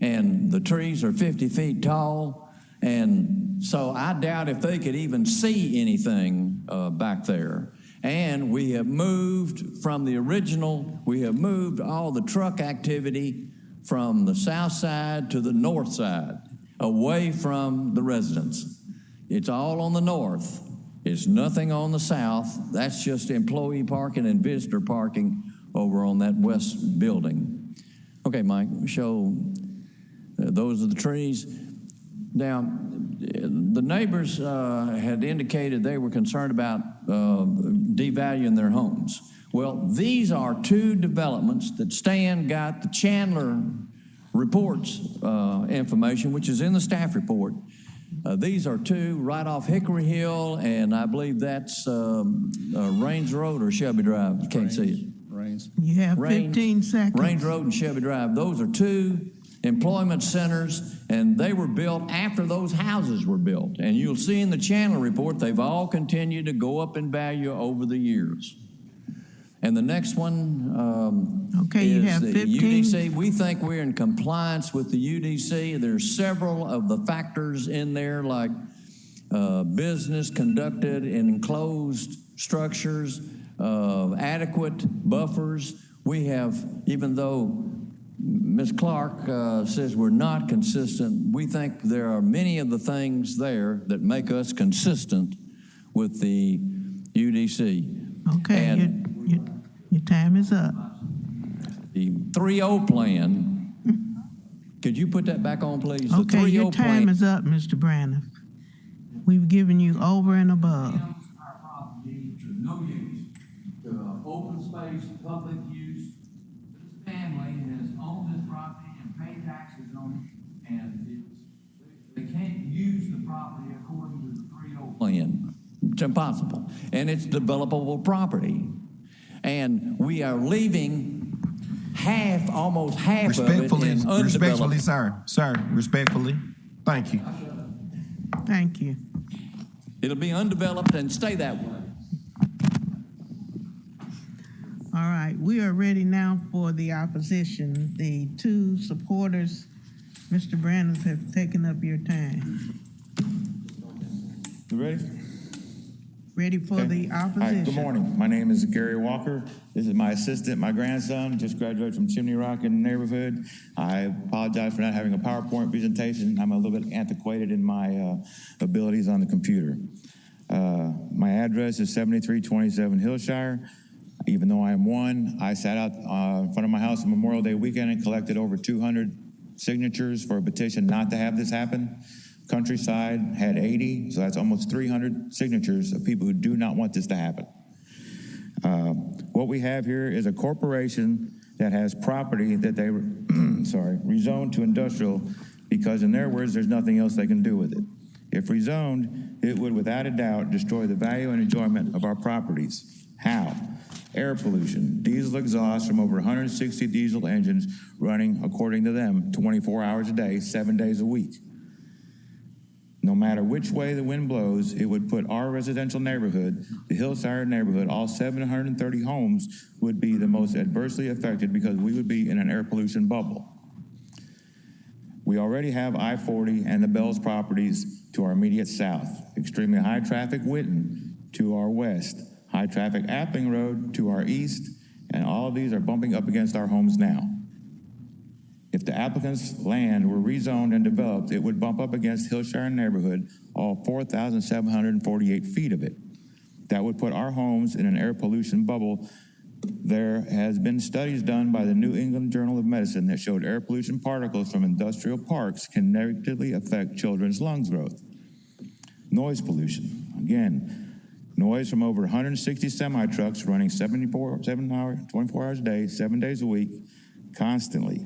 and the trees are 50 feet tall, and so I doubt if they could even see anything back there. And we have moved from the original, we have moved all the truck activity from the south side to the north side, away from the residents. It's all on the north. It's nothing on the south. That's just employee parking and visitor parking over on that west building. Okay, Mike, show, those are the trees. Now, the neighbors had indicated they were concerned about devaluing their homes. Well, these are two developments that Stan got the Chandler reports information, which is in the staff report. These are two right off Hickory Hill, and I believe that's Raines Road or Shelby Drive. You can't see it.
Raines.
You have 15 seconds.
Raines Road and Shelby Drive. Those are two employment centers, and they were built after those houses were built. And you'll see in the Chandler report, they've all continued to go up in value over the years. And the next one
okay, you have
the
15.
UDC. We think we're in compliance with the UDC. There's several of the factors in there, like business conducted in enclosed structures, adequate buffers. We have, even though Ms. Clark says we're not consistent, we think there are many of the things there that make us consistent with the UDC.
Okay,
and
your time is up.
The 3-0 plan, could you put that back on, please? The
Okay,
3-0
your time
plan.
is up, Mr. Brandon. We've given you over and above.
Our property to no use, to open space, public use. This family has owned this property and paid taxes on it, and they can't use the property according to the 3-0
plan. It's impossible. And it's developable property. And we are leaving almost half of it in undeveloped.
Respectfully, sir, respectfully. Thank you.
Thank you.
It'll be undeveloped and stay that way.
All right, we are ready now for the opposition. The two supporters, Mr. Brandon, have taken up your time.
You ready?
Ready for the opposition.
All right, good morning. My name is Gary Walker. This is my assistant, my grandson, just graduated from Chimney Rock in the neighborhood. I apologize for not having a PowerPoint presentation. I'm a little bit antiquated in my abilities on the computer. My address is 7327 Hillshire. Even though I am one, I sat out in front of my house on Memorial Day weekend and collected over 200 signatures for a petition not to have this happen. Countryside had 80, so that's almost 300 signatures of people who do not want this to happen. What we have here is a corporation that has property that they rezoned to industrial because, in their words, there's nothing else they can do with it. If rezoned, it would without a doubt destroy the value and enjoyment of our properties. How? Air pollution, diesel exhaust from over 160 diesel engines running, according to them, 24 hours a day, 7 days a week. No matter which way the wind blows, it would put our residential neighborhood, the Hillshire neighborhood, all 730 homes would be the most adversely affected because we would be in an air pollution bubble. We already have I-40 and the Bells properties to our immediate south, extremely high traffic Winton to our west, high traffic Appling Road to our east, and all of these are bumping up against our homes now. If the applicant's land were rezoned and developed, it would bump up against Hillshire neighborhood, all 4,748 feet of it. That would put our homes in an air pollution bubble. There has been studies done by the New England Journal of Medicine that showed air pollution particles from industrial parks can negatively affect children's lungs growth. Noise pollution. Again, noise from over 160 semi-trucks running 24 hours a day, 7 days a week, constantly.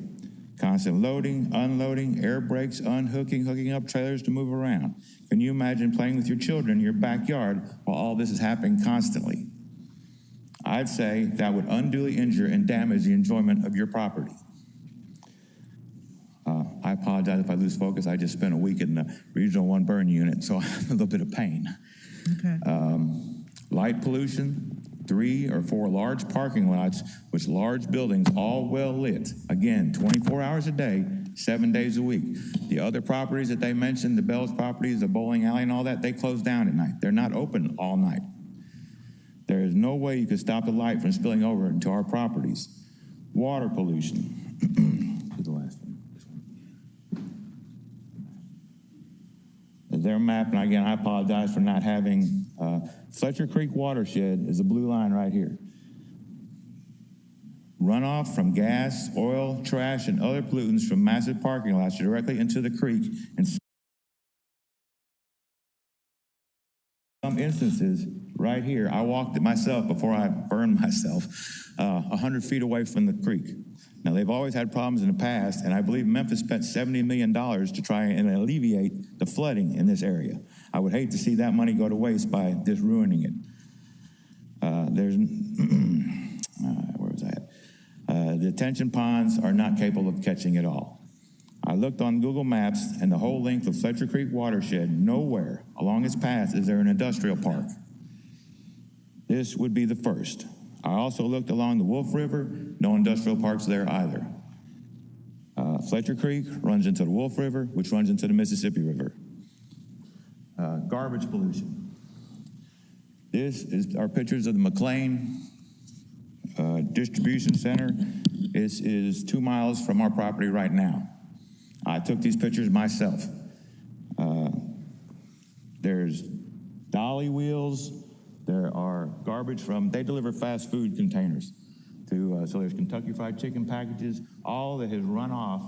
Constant loading, unloading, air brakes, unhooking, hooking up trailers to move around. Can you imagine playing with your children in your backyard while all this is happening constantly? I'd say that would unduly injure and damage the enjoyment of your property. I apologize if I lose focus. I just spent a week in the Regional 1 burn unit, so I have a little bit of pain.
Okay.
Light pollution, 3 or 4 large parking lots with large buildings, all well lit. Again, 24 hours a day, 7 days a week. The other properties that they mentioned, the Bell's properties, the bowling alley and all that, they close down at night. They're not open all night. There is no way you could stop the light from spilling over into our properties. Water pollution. Here's the last one. This one. Is their map, and again, I apologize for not having, Fletcher Creek watershed is the blue line right here. Runoff from gas, oil, trash, and other pollutants from massive parking lots directly into the creek. In some instances, right here, I walked it myself before I burned myself, 100 feet away from the creek. Now, they've always had problems in the past, and I believe Memphis spent $70 million to try and alleviate the flooding in this area. I would hate to see that money go to waste by just ruining it. Where was I at? Detention ponds are not capable of catching it all. I looked on Google Maps, and the whole length of Fletcher Creek watershed, nowhere along its path is there an industrial park. This would be the first. I also looked along the Wolf River, no industrial parks there either. Fletcher Creek runs into the Wolf River, which runs into the Mississippi River. Garbage pollution. This is our pictures of the McLean distribution center. This is 2 miles from our property right now. I took these pictures myself. There's dolly wheels. There are garbage from, they deliver fast food containers to, so there's Kentucky Fried Chicken packages, all that has run off.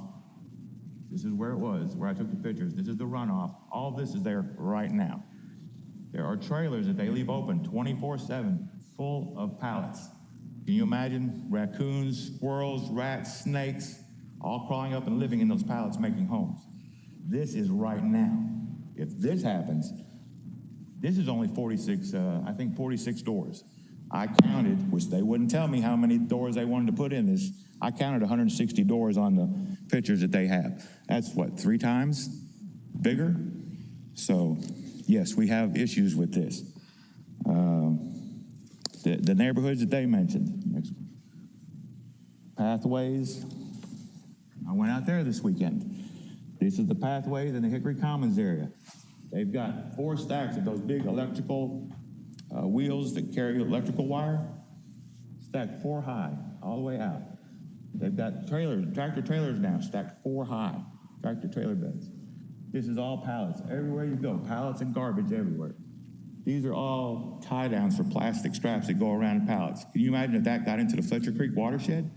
This is where it was, where I took the pictures. This is the runoff. All this is there right now. There are trailers that they leave open 24/7, full of pallets. Can you imagine raccoons, squirrels, rats, snakes, all crawling up and living in those pallets making homes? This is right now. If this happens, this is only 46 doors. I counted, which they wouldn't tell me how many doors they wanted to put in this. I counted 160 doors on the pictures that they have. That's what, 3 times bigger? So, yes, we have issues with this. The neighborhoods that they mentioned. Next one. Pathways. I went out there this weekend. This is the pathways in the Hickory Commons area. They've got 4 stacks of those big electrical wheels that carry electrical wire, stacked 4 high, all the way out. They've got trailers, tractor trailers now, stacked 4 high, tractor trailer beds. This is all pallets. Everywhere you go, pallets and garbage everywhere. These are all tie-downs for plastic straps that go around pallets. Can you imagine if that got into the Fletcher Creek watershed?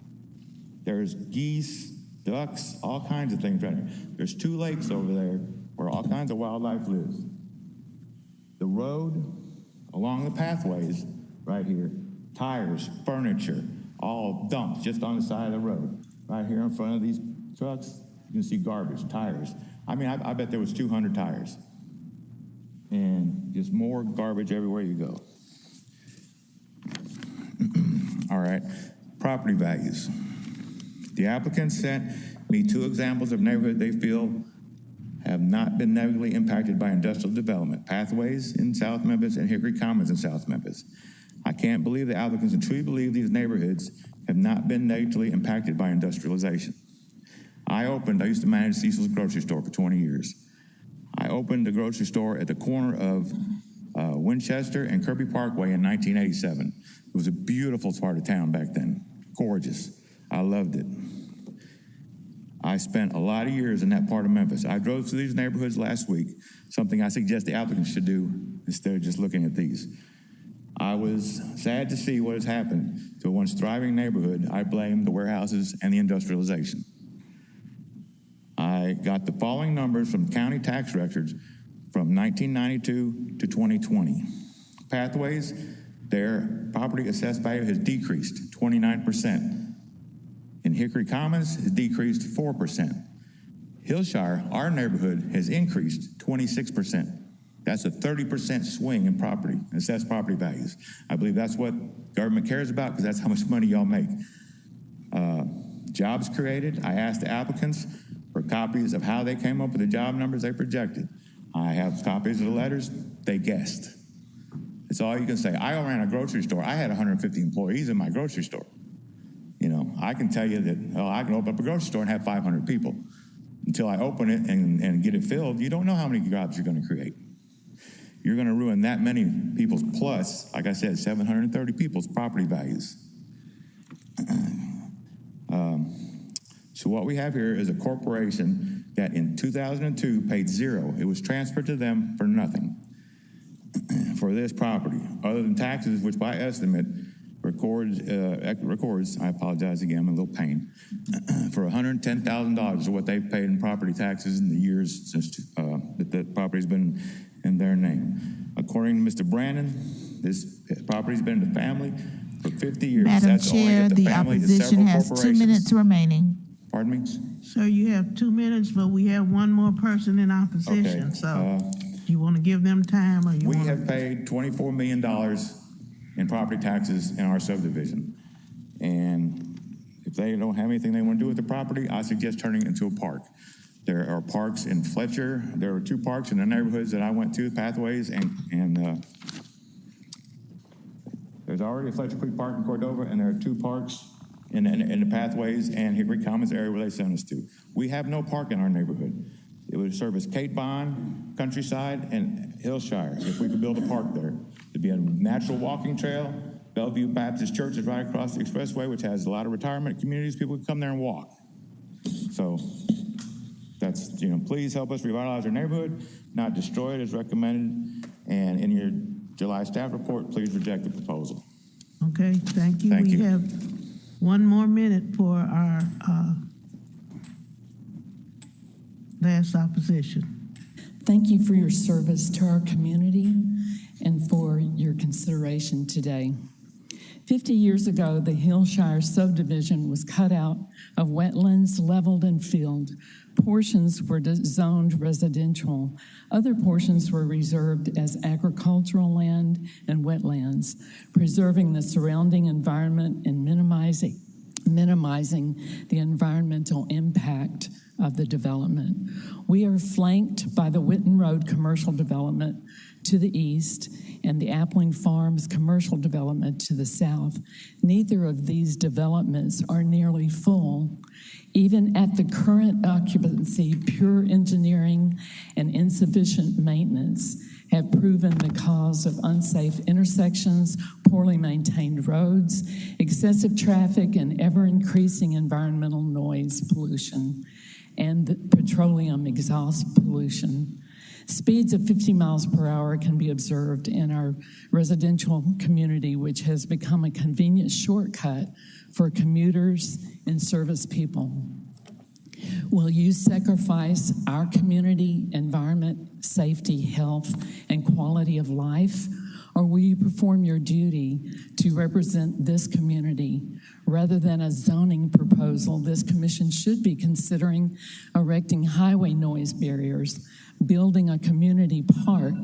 There's geese, ducks, all kinds of things right there. There's 2 lakes over there where all kinds of wildlife lives. The road along the pathways right here, tires, furniture, all dumped just on the side of the road. Right here in front of these trucks, you can see garbage, tires. I mean, I bet there was 200 tires. And just more garbage everywhere you go. All right, property values. The applicant sent me 2 examples of neighborhoods they feel have not been negatively impacted by industrial development, Pathways in South Memphis and Hickory Commons in South Memphis. I can't believe the applicants truly believe these neighborhoods have not been negatively impacted by industrialization. I used to manage Cecil's grocery store for 20 years. I opened the grocery store at the corner of Winchester and Kirby Parkway in 1987. It was a beautiful part of town back then, gorgeous. I loved it. I spent a lot of years in that part of Memphis. I drove through these neighborhoods last week, something I suggest the applicants should do instead of just looking at these. I was sad to see what has happened to a once thriving neighborhood. I blame the warehouses and the industrialization. I got the following numbers from county tax records from 1992 to 2020. Pathways, their property assessed value has decreased 29%. In Hickory Commons, it decreased 4%. Hillshire, our neighborhood, has increased 26%. That's a 30% swing in property, assessed property values. I believe that's what government cares about because that's how much money y'all make. Jobs created, I asked the applicants for copies of how they came up with the job numbers they projected. I have copies of the letters, they guessed. It's all you can say. I ran a grocery store. I had 150 employees in my grocery store. You know, I can tell you that, oh, I can open up a grocery store and have 500 people. Until I open it and get it filled, you don't know how many jobs you're going to create. You're going to ruin that many people's plus, like I said, 730 people's property values. So what we have here is a corporation that in 2002 paid zero. It was transferred to them for nothing for this property, other than taxes, which by estimate records, I apologize again, I'm a little pain, for $110,000 is what they've paid in property taxes in the years since that the property's been in their name. According to Mr. Brandon, this property's been in the family for 50 years.
Madam
That's only
Chair,
at
the
family to
opposition
several
has 2
corporations.
minutes remaining.
Pardon me?
Sir, you have 2 minutes, but we have one more person in opposition,
Okay,
so do you want to give them time, or you
We
want?
have paid $24 million in property taxes in our subdivision. And if they don't have anything they want to do with the property, I suggest turning it into a park. There are parks in Fletcher. There are 2 parks in the neighborhoods that I went to, Pathways, and there's already a Fletcher Creek Park in Cordova, and there are 2 parks in the Pathways and Hickory Commons area where they sent us to. We have no park in our neighborhood. It would service Cape Bond, Countryside, and Hillshire if we could build a park there. It'd be a natural walking trail. Bellevue Baptist Church is right across the expressway, which has a lot of retirement communities. People can come there and walk. So that's, please help us revitalize our neighborhood, not destroy it as recommended. And in your July staff report, please reject the proposal.
Okay, thank you.
Thank
We
you.
have 1 more minute for our last opposition.
Thank you for your service to our community and for your consideration today. 50 years ago, the Hillshire subdivision was cut out of wetlands, leveled and filled. Portions were zoned residential. Other portions were reserved as agricultural land and wetlands, preserving the surrounding environment and minimizing the environmental impact of the development. We are flanked by the Witten Road commercial development to the east and the Appling Farms commercial development to the south. Neither of these developments are nearly full. Even at the current occupancy, pure engineering and insufficient maintenance have proven the cause of unsafe intersections, poorly maintained roads, excessive traffic, and ever-increasing environmental noise pollution and petroleum exhaust pollution. Speeds of 50 miles per hour can be observed in our residential community, which has become a convenient shortcut for commuters and service people. Will you sacrifice our community, environment, safety, health, and quality of life? Or will you perform your duty to represent this community? Rather than a zoning proposal, this commission should be considering erecting highway noise barriers, building a community park,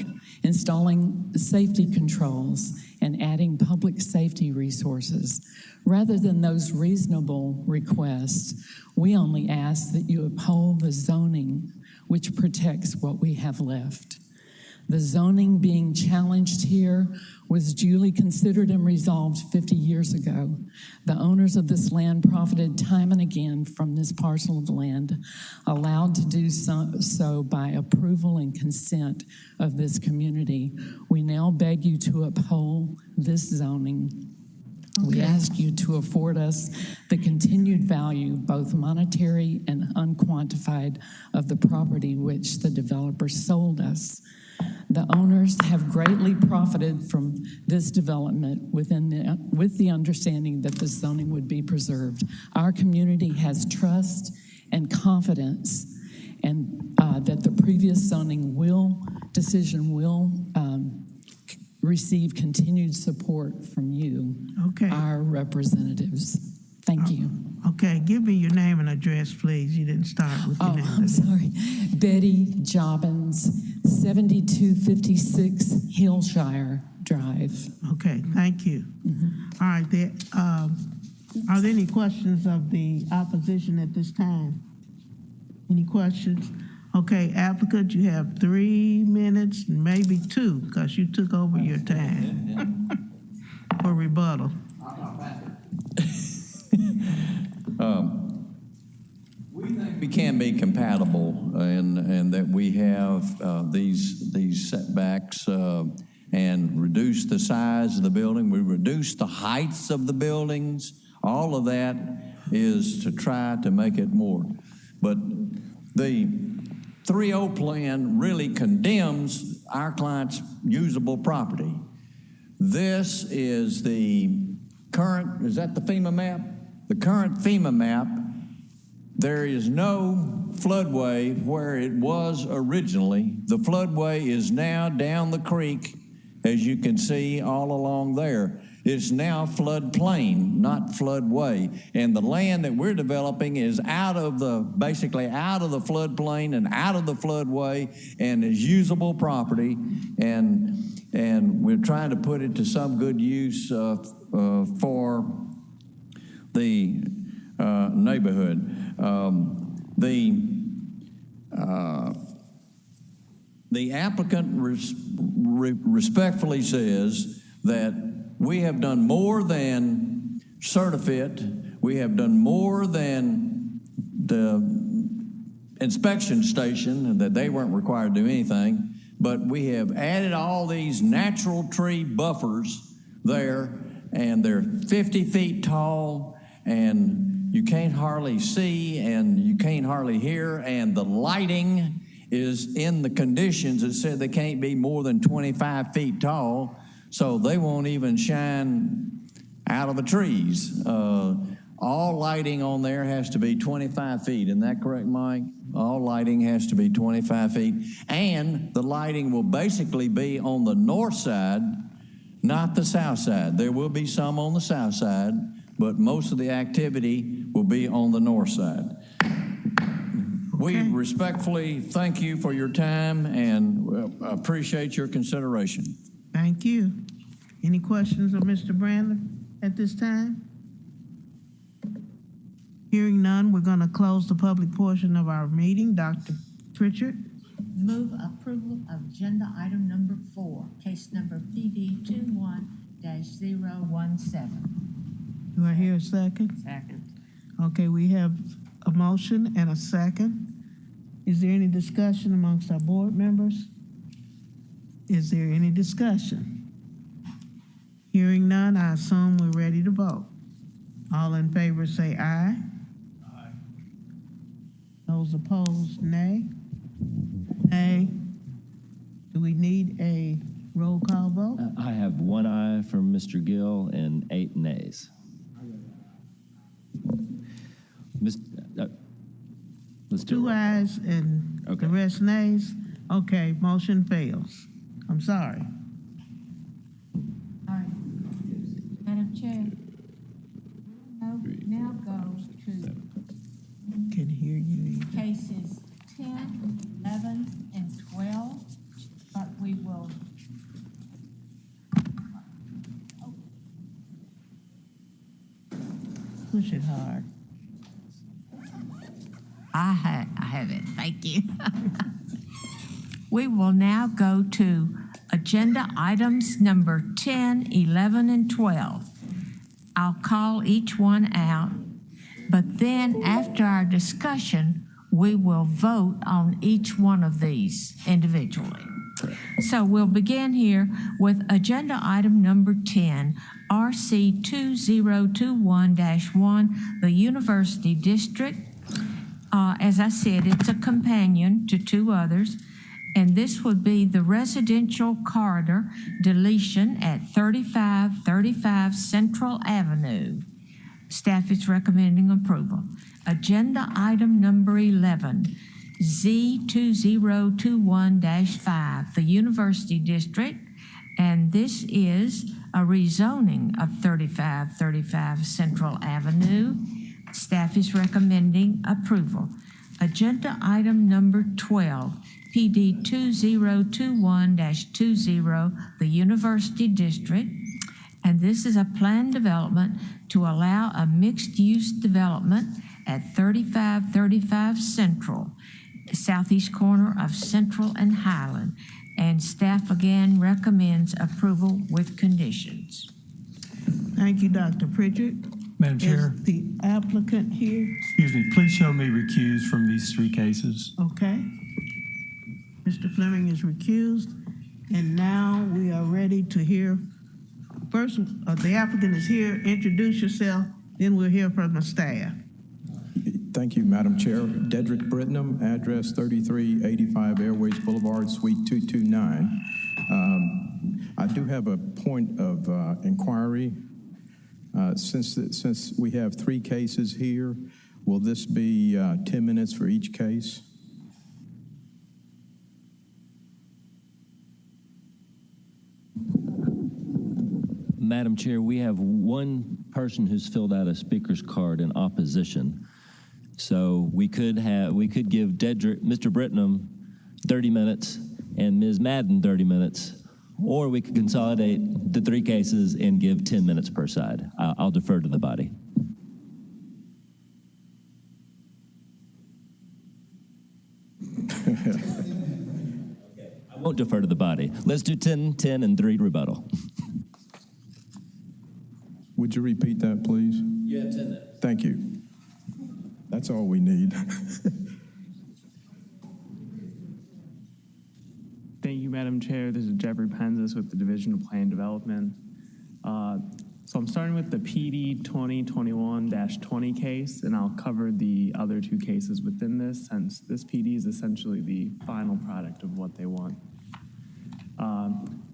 installing safety controls, and adding public safety resources. Rather than those reasonable requests, we only ask that you uphold the zoning which protects what we have left. The zoning being challenged here was duly considered and resolved 50 years ago. The owners of this land profited time and again from this parcel of land, allowed to do so by approval and consent of this community. We now beg you to uphold this zoning. We ask you to afford us the continued value, both monetary and unquantified, of the property which the developer sold us. The owners have greatly profited from this development with the understanding that the zoning would be preserved. Our community has trust and confidence and that the previous zoning decision will receive continued support from you, our representatives. Thank you.
Okay, give me your name and address, please. You didn't start with your name.
I'm sorry. Betty Jobbins, 7256 Hillshire Drive.
Okay, thank you. All right, are there any questions of the opposition at this time? Any questions? Okay, applicant, you have 3 minutes, maybe 2, because you took over your time for rebuttal.
We think we can be compatible and that we have these setbacks and reduce the size of the building. We reduce the heights of the buildings. All of that is to try to make it more. But the 3.0 plan really condemns our client's usable property. This is the current, is that the FEMA map? The current FEMA map. There is no floodway where it was originally. The floodway is now down the creek, as you can see all along there. It's now floodplain, not floodway. And the land that we're developing is basically out of the floodplain and out of the floodway and is usable property. And we're trying to put it to some good use for the neighborhood. The applicant respectfully says that we have done more than certifit. We have done more than the inspection station, and that they weren't required to do anything. But we have added all these natural tree buffers there, and they're 50 feet tall, and you can't hardly see, and you can't hardly hear, and the lighting is in the conditions that said they can't be more than 25 feet tall, so they won't even shine out of the trees. All lighting on there has to be 25 feet. Isn't that correct, Mike? All lighting has to be 25 feet. And the lighting will basically be on the north side, not the south side. There will be some on the south side, but most of the activity will be on the north side. We respectfully thank you for your time and appreciate your consideration.
Thank you. Any questions of Mr. Brandon at this time? Hearing none, we're going to close the public portion of our meeting. Dr. Pritchard?
Move approval of agenda item number 4, case number PD 21-017.
Do I hear a second?
Second.
Okay, we have a motion and a second. Is there any discussion amongst our board members? Is there any discussion? Hearing none, I assume we're ready to vote. All in favor say aye. Aye. Those opposed, nay. Nay. Do we need a roll call vote?
I have 1 aye from Mr. Gill and 8 nays. Let's do
2 ayes and the rest nays. Okay, motion fails. I'm sorry.
All right. Madam Chair, now go to
Can hear you.
cases 10, 11, and 12, but we will.
Push it hard.
I have it. Thank you. We will now go to agenda items number 10, 11, and 12. I'll call each one out, but then after our discussion, we will vote on each one of these individually. So we'll begin here with agenda item number 10, RC 2021-1, the University District. As I said, it's a companion to 2 others, and this would be the residential corridor deletion at 3535 Central Avenue. Staff is recommending approval. Agenda item number 11, Z2021-5, the University District, and this is a rezoning of 3535 Central Avenue. Staff is recommending approval. Agenda item number 12, PD 2021-20, the University District, and this is a planned development to allow a mixed-use development at 3535 Central. southeast corner of Central and Highland. And staff again recommends approval with conditions.
Thank you, Dr. Pritchard.
Madam Chair.
Is the applicant here?
Excuse me, please show me recused from these three cases.
Okay. Mr. Fleming is recused. And now we are ready to hear, first, the applicant is here. Introduce yourself, then we'll hear from the staff.
Thank you, Madam Chair. Dedrick Brittenham, address 3385 Airways Boulevard, Suite 229. I do have a point of inquiry. Since we have three cases here, will this be 10 minutes for each case?
Madam Chair, we have one person who's filled out a speaker's card in opposition. So we could give Mr. Brittenham 30 minutes and Ms. Madden 30 minutes, or we could consolidate the three cases and give 10 minutes per side. I'll defer to the body. I won't defer to the body. Let's do 10, 10, and 3 rebuttal.
Would you repeat that, please?
You have 10 minutes.
Thank you. That's all we need.
Thank you, Madam Chair. This is Jeffrey Penzis with the Division of Plan Development. So I'm starting with the PD 2021-20 case, and I'll cover the other two cases within this, since this PD is essentially the final product of what they want.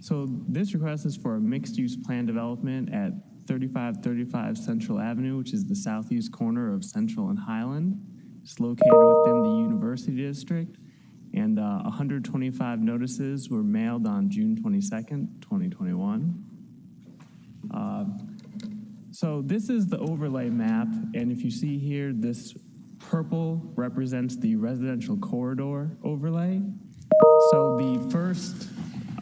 So this request is for a mixed-use plan development at 3535 Central Avenue, which is the southeast corner of Central and Highland. It's located within the University District, and 125 notices were mailed on June 22nd, 2021. So this is the overlay map, and if you see here, this purple represents the residential corridor overlay. So the first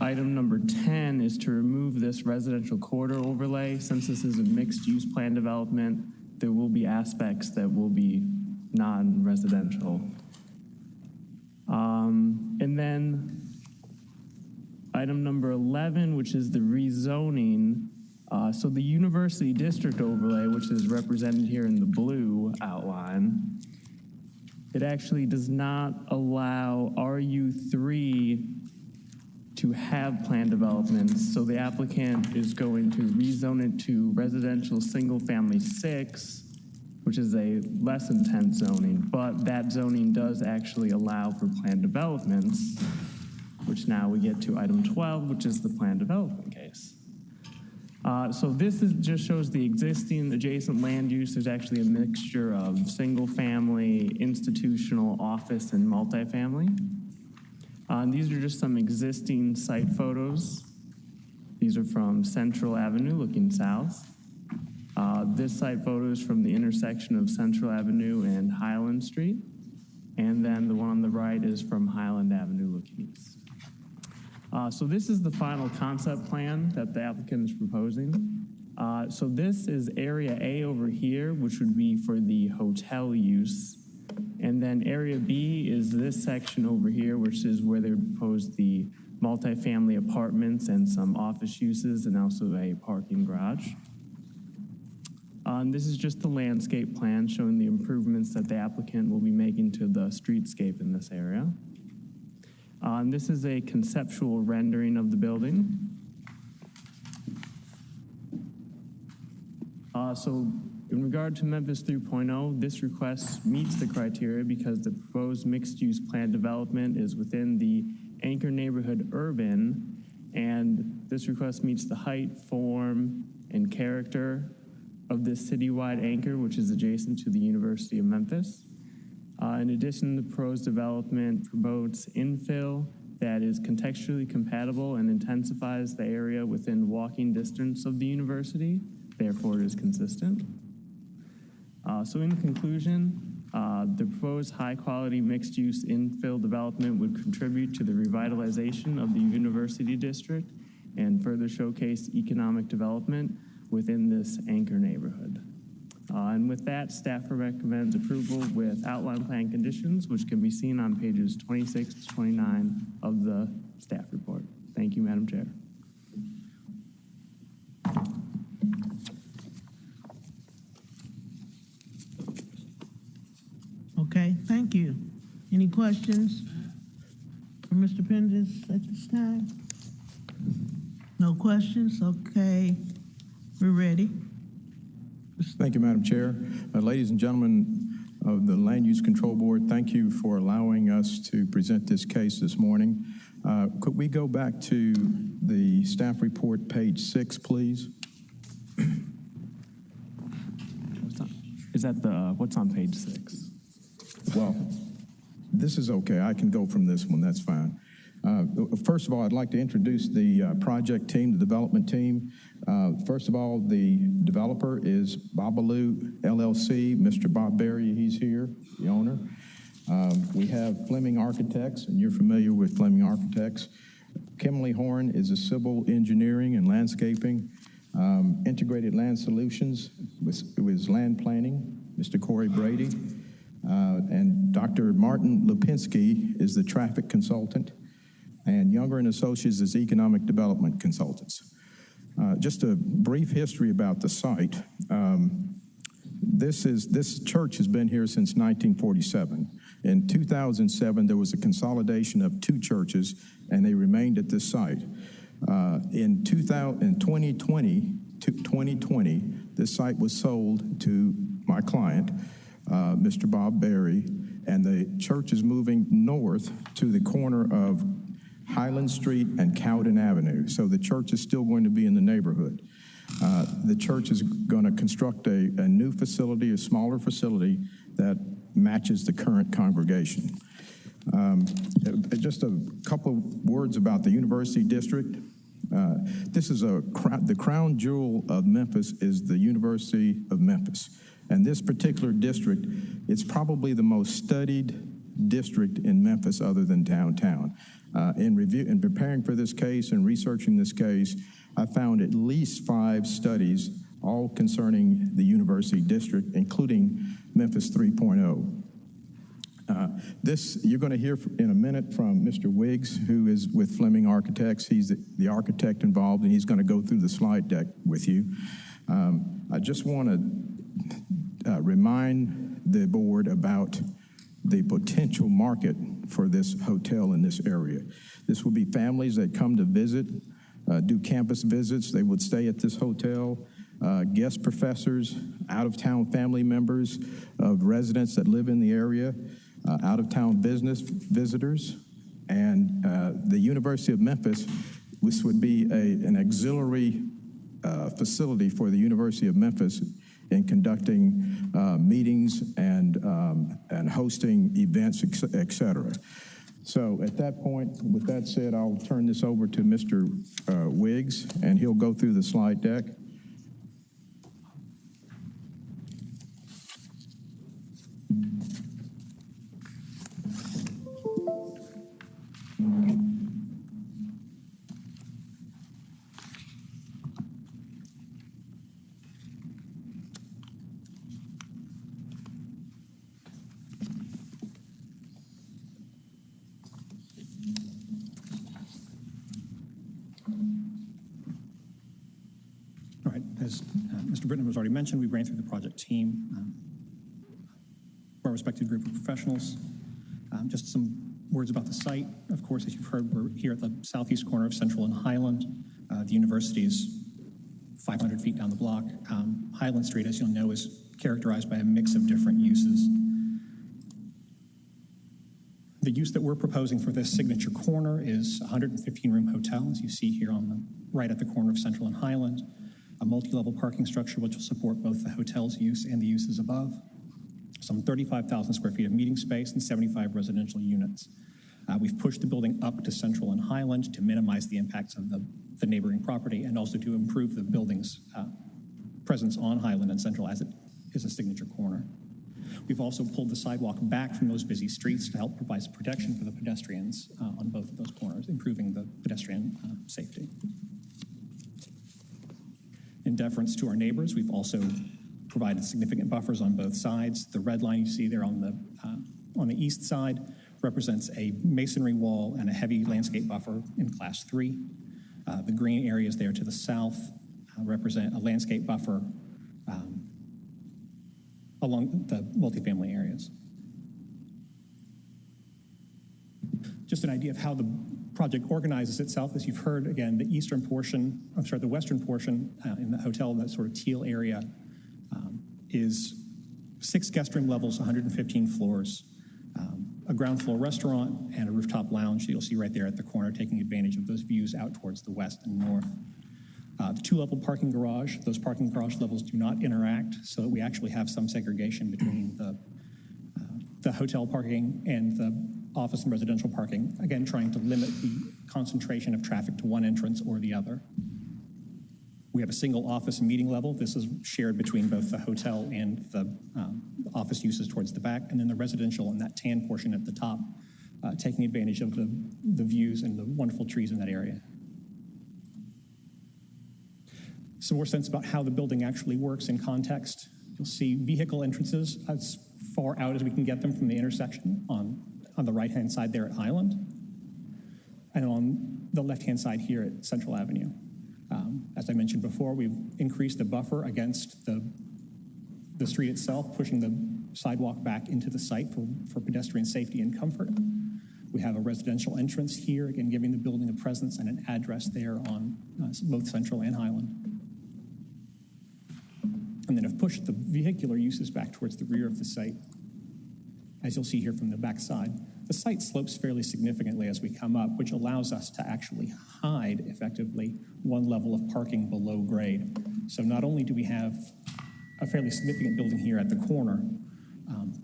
item, number 10, is to remove this residential corridor overlay. Since this is a mixed-use plan development, there will be aspects that will be non-residential. And then item number 11, which is the rezoning. So the University District overlay, which is represented here in the blue outline, it actually does not allow RU3 to have planned developments. So the applicant is going to rezone it to residential single family 6, which is a less intense zoning, but that zoning does actually allow for planned developments, which now we get to item 12, which is the planned development case. So this just shows the existing adjacent land use. There's actually a mixture of single family, institutional, office, and multifamily. These are just some existing site photos. These are from Central Avenue looking south. This site photo is from the intersection of Central Avenue and Highland Street. And then the one on the right is from Highland Avenue looking east. So this is the final concept plan that the applicant is proposing. So this is area A over here, which would be for the hotel use. And then area B is this section over here, which is where they propose the multifamily apartments and some office uses and also a parking garage. This is just the landscape plan showing the improvements that the applicant will be making to the streetscape in this area. This is a conceptual rendering of the building. So in regard to Memphis 3.0, this request meets the criteria because the proposed mixed-use plan development is within the anchor neighborhood urban, and this request meets the height, form, and character of this citywide anchor, which is adjacent to the University of Memphis. In addition, the proposed development promotes infill that is contextually compatible and intensifies the area within walking distance of the university. Therefore, it is consistent. So in conclusion, the proposed high-quality mixed-use infill development would contribute to the revitalization of the university district and further showcase economic development within this anchor neighborhood. And with that, staff recommends approval with outline plan conditions, which can be seen on pages 26 to 29 of the staff report. Thank you, Madam Chair.
Okay, thank you. Any questions for Mr. Pendis at this time? No questions? Okay, we're ready.
Thank you, Madam Chair. Ladies and gentlemen of the Land Use Control Board, thank you for allowing us to present this case this morning. Could we go back to the staff report, page 6, please?
Is that the, what's on page 6?
Well, this is okay. I can go from this one. That's fine. First of all, I'd like to introduce the project team, the development team. First of all, the developer is Babalu LLC. Mr. Bob Berry, he's here, the owner. We have Fleming Architects, and you're familiar with Fleming Architects. Kimberly Horn is a civil engineering and landscaping. Integrated Land Solutions with land planning, Mr. Corey Brady. And Dr. Martin Lupinski is the traffic consultant. And Younger and Associates is economic development consultants. Just a brief history about the site. This church has been here since 1947. In 2007, there was a consolidation of 2 churches, and they remained at this site. In 2020, this site was sold to my client, Mr. Bob Berry, and the church is moving north to the corner of Highland Street and Cowden Avenue. So the church is still going to be in the neighborhood. The church is going to construct a new facility, a smaller facility that matches the current congregation. Just a couple of words about the University District. This is the crown jewel of Memphis is the University of Memphis. And this particular district, it's probably the most studied district in Memphis other than downtown. In preparing for this case and researching this case, I found at least 5 studies, all concerning the University District, including Memphis 3.0. You're going to hear in a minute from Mr. Wiggs, who is with Fleming Architects. He's the architect involved, and he's going to go through the slide deck with you. I just want to remind the board about the potential market for this hotel in this area. This will be families that come to visit, do campus visits. They would stay at this hotel. Guest professors, out-of-town family members of residents that live in the area, out-of-town business visitors, and the University of Memphis, which would be an auxiliary facility for the University of Memphis in conducting meetings and hosting events, et cetera. So at that point, with that said, I'll turn this over to Mr. Wiggs, and he'll go through the slide deck.
All right, as Mr. Britton has already mentioned, we ran through the project team, our respected group of professionals. Just some words about the site. Of course, as you've heard, we're here at the southeast corner of Central and Highland. The university is 500 feet down the block. Highland Street, as you'll know, is characterized by a mix of different uses. The use that we're proposing for this signature corner is a 115-room hotel, as you see here on the right at the corner of Central and Highland. A multi-level parking structure which will support both the hotel's use and the uses above. Some 35,000 square feet of meeting space and 75 residential units. We've pushed the building up to Central and Highland to minimize the impacts of the neighboring property and also to improve the building's presence on Highland and Central as it is a signature corner. We've also pulled the sidewalk back from those busy streets to help provide some protection for the pedestrians on both of those corners, improving the pedestrian safety. In deference to our neighbors, we've also provided significant buffers on both sides. The red line you see there on the east side represents a masonry wall and a heavy landscape buffer in Class 3. The green areas there to the south represent a landscape buffer along the multifamily areas. Just an idea of how the project organizes itself. As you've heard, again, the western portion in the hotel, that sort of teal area, is 6 guest room levels, 115 floors, a ground floor restaurant, and a rooftop lounge that you'll see right there at the corner, taking advantage of those views out towards the west and north. The 2-level parking garage, those parking garage levels do not interact, so that we actually have some segregation between the hotel parking and the office and residential parking, again, trying to limit the concentration of traffic to one entrance or the other. We have a single office and meeting level. This is shared between both the hotel and the office uses towards the back, and then the residential and that tan portion at the top, taking advantage of the views and the wonderful trees in that area. Some more sense about how the building actually works in context. You'll see vehicle entrances as far out as we can get them from the intersection on the right-hand side there at Highland, and on the left-hand side here at Central Avenue. As I mentioned before, we've increased the buffer against the street itself, pushing the sidewalk back into the site for pedestrian safety and comfort. We have a residential entrance here, again, giving the building a presence and an address there on both Central and Highland. And then have pushed the vehicular uses back towards the rear of the site. As you'll see here from the back side, the site slopes fairly significantly as we come up, which allows us to actually hide effectively one level of parking below grade. So not only do we have a fairly significant building here at the corner,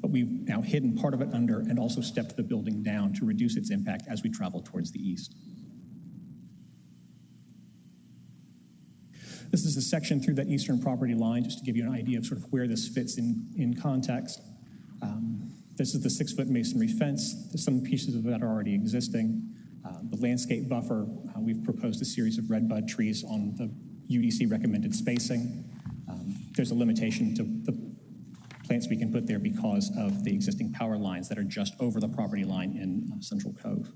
but we've now hidden part of it under and also stepped the building down to reduce its impact as we travel towards the east. This is a section through that eastern property line, just to give you an idea of sort of where this fits in context. This is the 6-foot masonry fence. Some pieces of that are already existing. The landscape buffer, we've proposed a series of redbud trees on the UDC recommended spacing. There's a limitation to the plants we can put there because of the existing power lines that are just over the property line in Central Cove.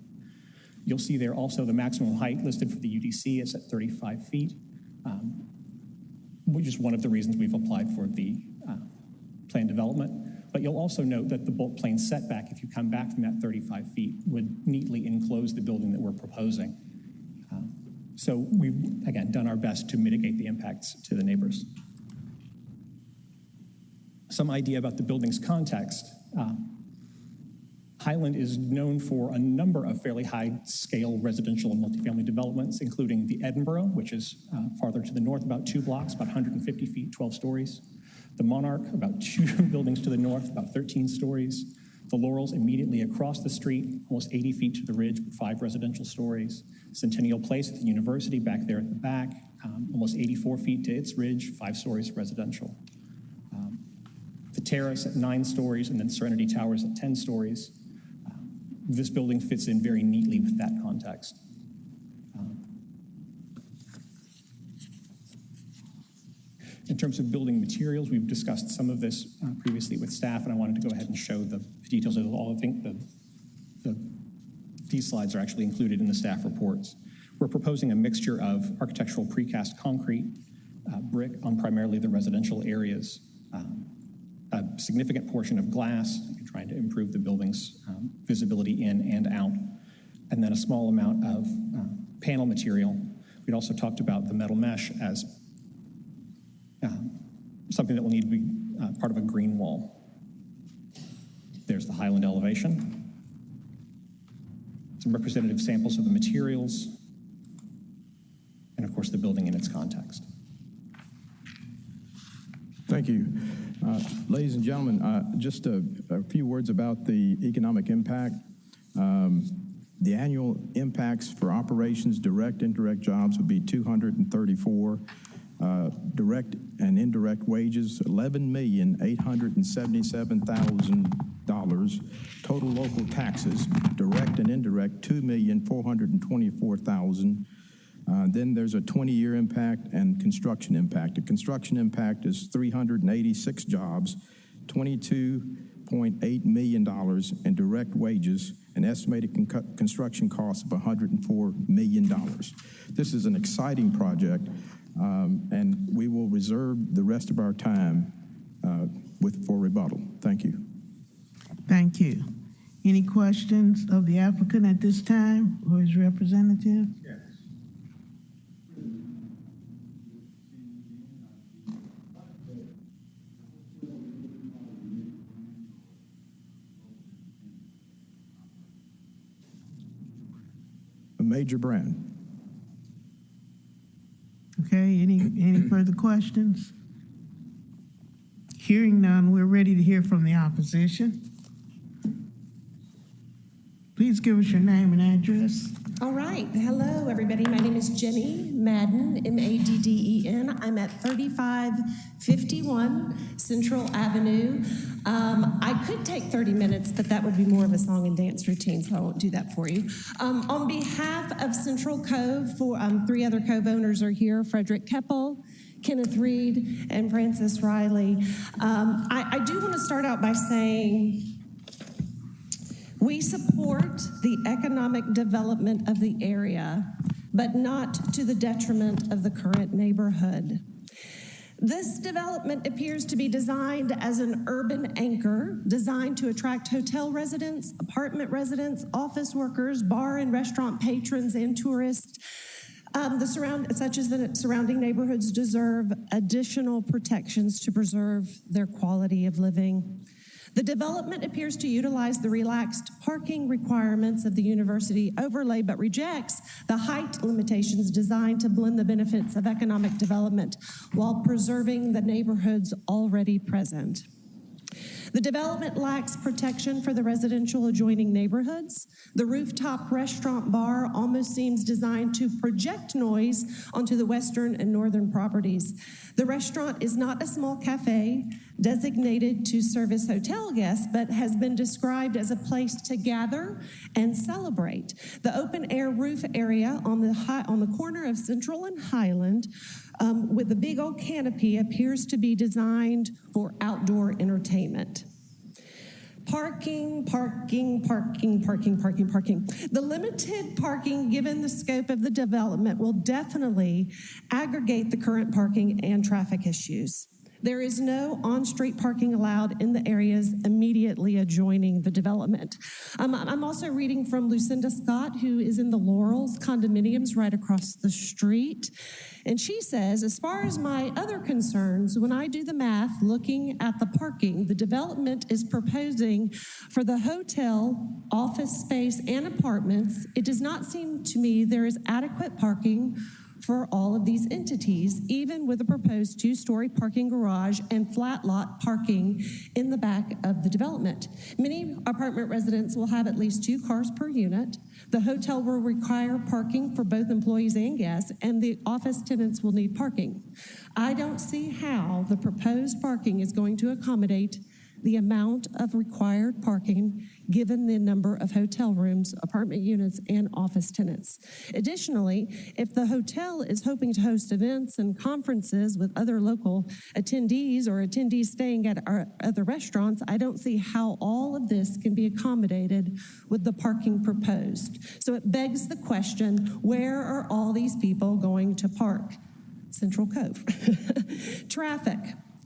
You'll see there also the maximum height listed for the UDC is at 35 feet, which is one of the reasons we've applied for the planned development. But you'll also note that the bulk plane setback, if you come back from that 35 feet, would neatly enclose the building that we're proposing. So we've, again, done our best to mitigate the impacts to the neighbors. Some idea about the building's context. Highland is known for a number of fairly high-scale residential and multifamily developments, including the Edinburgh, which is farther to the north, about 2 blocks, about 150 feet, 12 stories. The Monarch, about 2 buildings to the north, about 13 stories. The Laurels immediately across the street, almost 80 feet to the ridge, 5 residential stories. Centennial Place at the university back there at the back, almost 84 feet to its ridge, 5 stories residential. The Terrace at 9 stories, and then Serenity Towers at 10 stories. This building fits in very neatly with that context. In terms of building materials, we've discussed some of this previously with staff, and I wanted to go ahead and show the details of it all. I think these slides are actually included in the staff reports. We're proposing a mixture of architectural precast concrete, brick on primarily the residential areas, a significant portion of glass, trying to improve the building's visibility in and out, and then a small amount of panel material. We'd also talked about the metal mesh as something that will need to be part of a green wall. There's the Highland elevation. Some representative samples of the materials, and of course the building in its context.
Thank you. Ladies and gentlemen, just a few words about the economic impact. The annual impacts for operations, direct, indirect jobs would be 234. Direct and indirect wages, $11,877,000. Total local taxes, direct and indirect, $2,424,000. Then there's a 20-year impact and construction impact. The construction impact is 386 jobs, $22.8 million in direct wages, and estimated construction costs of $104 million. This is an exciting project, and we will reserve the rest of our time for rebuttal. Thank you.
Thank you. Any questions of the applicant at this time or his representative?
Yes. A major brand.
Okay, any further questions? Hearing none, we're ready to hear from the opposition. Please give us your name and address.
All right. Hello, everybody. My name is Jenny Madden, M-A-D-D-E-N. I'm at 3551 Central Avenue. I could take 30 minutes, but that would be more of a song and dance routine, so I won't do that for you. On behalf of Central Cove, three other Cove owners are here, Frederick Keppel, Kenneth Reed, and Francis Riley. I do want to start out by saying we support the economic development of the area, but not to the detriment of the current neighborhood. This development appears to be designed as an urban anchor, designed to attract hotel residents, apartment residents, office workers, bar and restaurant patrons, and tourists. Such as the surrounding neighborhoods deserve additional protections to preserve their quality of living. The development appears to utilize the relaxed parking requirements of the university overlay, but rejects the height limitations designed to blend the benefits of economic development while preserving the neighborhoods already present. The development lacks protection for the residential adjoining neighborhoods. The rooftop restaurant bar almost seems designed to project noise onto the western and northern properties. The restaurant is not a small cafe designated to service hotel guests, but has been described as a place to gather and celebrate. The open-air roof area on the corner of Central and Highland with the big old canopy appears to be designed for outdoor entertainment. Parking. The limited parking, given the scope of the development, will definitely aggravate the current parking and traffic issues. There is no on-street parking allowed in the areas immediately adjoining the development. I'm also reading from Lucinda Scott, who is in the Laurels condominiums right across the street. And she says, as far as my other concerns, when I do the math looking at the parking, the development is proposing for the hotel, office space, and apartments. It does not seem to me there is adequate parking for all of these entities, even with a proposed two-story parking garage and flat lot parking in the back of the development. Many apartment residents will have at least 2 cars per unit. The hotel will require parking for both employees and guests, and the office tenants will need parking. I don't see how the proposed parking is going to accommodate the amount of required parking given the number of hotel rooms, apartment units, and office tenants. Additionally, if the hotel is hoping to host events and conferences with other local attendees or attendees staying at our other restaurants, I don't see how all of this can be accommodated with the parking proposed. So it begs the question, where are all these people going to park? Central Cove. Traffic.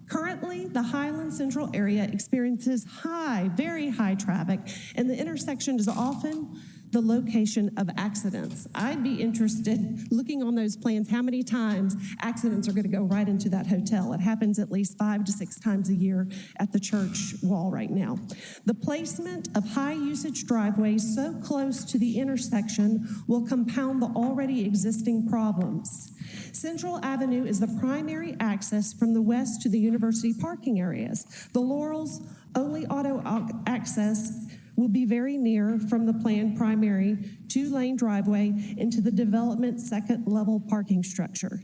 Currently, the Highland Central area experiences very high traffic, and the intersection is often the location of accidents. I'd be interested, looking on those plans, how many times accidents are going to go right into that hotel. It happens at least 5 to 6 times a year at the church wall right now. The placement of high-usage driveways so close to the intersection will compound the already existing problems. Central Avenue is the primary access from the west to the university parking areas. The Laurel's only auto access will be very near from the planned primary 2-lane driveway into the development's second-level parking structure.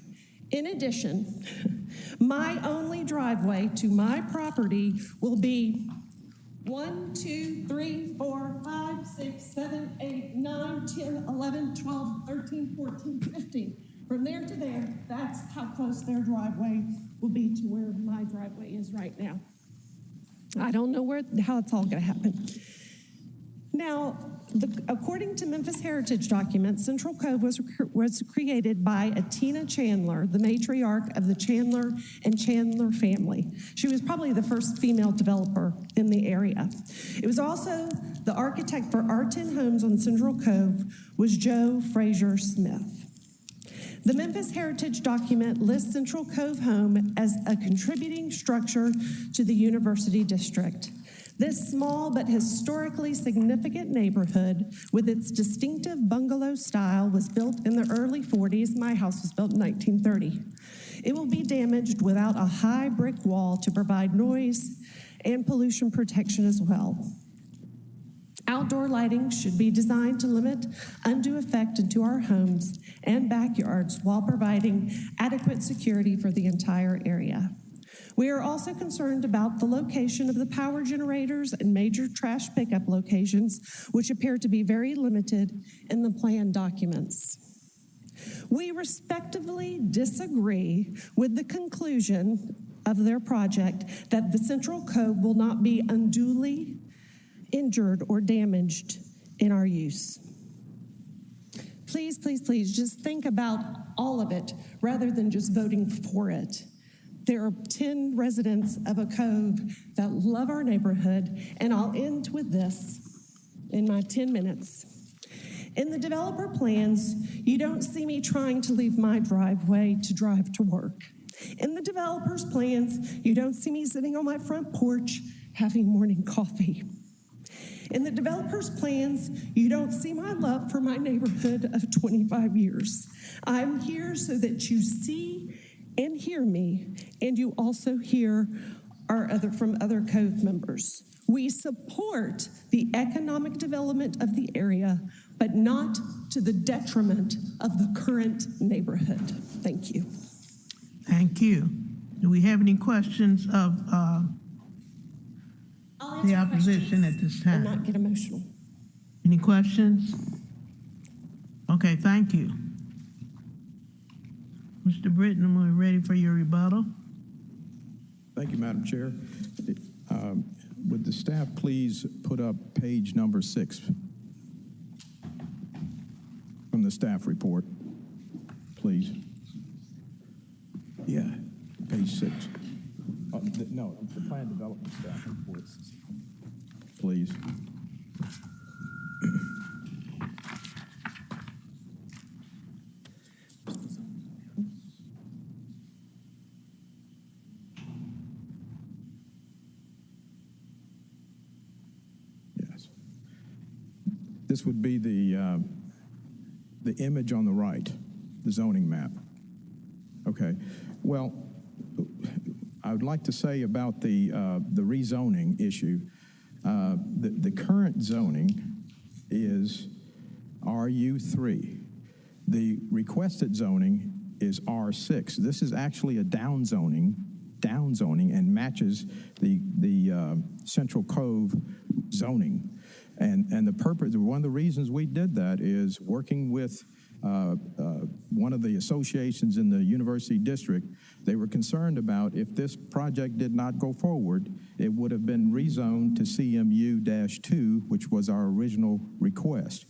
In addition, my only driveway to my property will be 1, 2, 3, 4, 5, 6, 7, 8, 9, 10, 11, 12, 13, 14, 15. From there to there, that's how close their driveway will be to where my driveway is right now. I don't know how it's all going to happen. Now, according to Memphis Heritage documents, Central Cove was created by Atina Chandler, the matriarch of the Chandler and Chandler family. She was probably the first female developer in the area. It was also the architect for our 10 homes on Central Cove was Joe Frazier Smith. The Memphis Heritage document lists Central Cove Home as a contributing structure to the University District. This small but historically significant neighborhood with its distinctive bungalow style was built in the early 40s. My house was built in 1930. It will be damaged without a high brick wall to provide noise and pollution protection as well. Outdoor lighting should be designed to limit undue effect into our homes and backyards while providing adequate security for the entire area. We are also concerned about the location of the power generators and major trash pickup locations, which appear to be very limited in the plan documents. We respectively disagree with the conclusion of their project that the Central Cove will not be unduly injured or damaged in our use. Please, please, please, just think about all of it rather than just voting for it. There are 10 residents of a cove that love our neighborhood, and I'll end with this in my 10 minutes. In the developer plans, you don't see me trying to leave my driveway to drive to work. In the developer's plans, you don't see me sitting on my front porch having morning coffee. In the developer's plans, you don't see my love for my neighborhood of 25 years. I'm here so that you see and hear me, and you also hear from other Cove members. We support the economic development of the area, but not to the detriment of the current neighborhood. Thank you.
Thank you. Do we have any questions of the opposition at this time?
And not get emotional.
Any questions? Okay, thank you. Mr. Britton, we're ready for your rebuttal.
Thank you, Madam Chair. Would the staff please put up page number 6 from the staff report, please? Yeah, page 6. No, the plan development staff report, please. This would be the image on the right, the zoning map. Okay. Well, I would like to say about the rezoning issue. The current zoning is RU3. The requested zoning is R6. This is actually a down zoning, and matches the Central Cove zoning. And the purpose, one of the reasons we did that is working with one of the associations in the University District. They were concerned about if this project did not go forward, it would have been rezoned to CMU-2, which was our original request.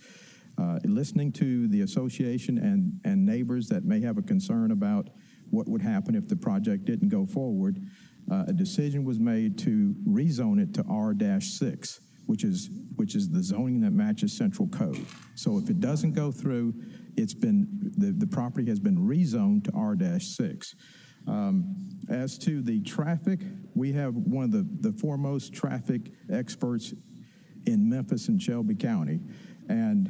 Listening to the association and neighbors that may have a concern about what would happen if the project didn't go forward, a decision was made to rezone it to R-6. Which is the zoning that matches Central Cove. So if it doesn't go through, the property has been rezoned to R-6. As to the traffic, we have one of the foremost traffic experts in Memphis and Shelby County, and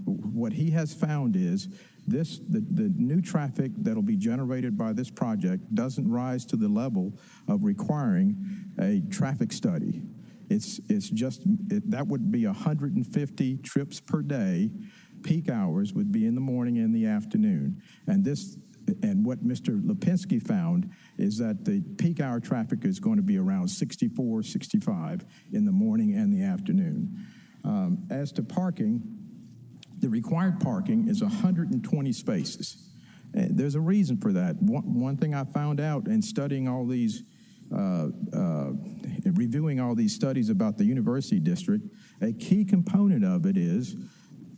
what he has found is the new traffic that'll be generated by this project doesn't rise to the level of requiring a traffic study. That would be 150 trips per day. Peak hours would be in the morning and the afternoon. And what Mr. Lipinski found is that the peak hour traffic is going to be around 64, 65 in the morning and the afternoon. As to parking, The required parking is 120 spaces. There's a reason for that. One thing I found out in studying all these, reviewing all these studies about the university district, a key component of it is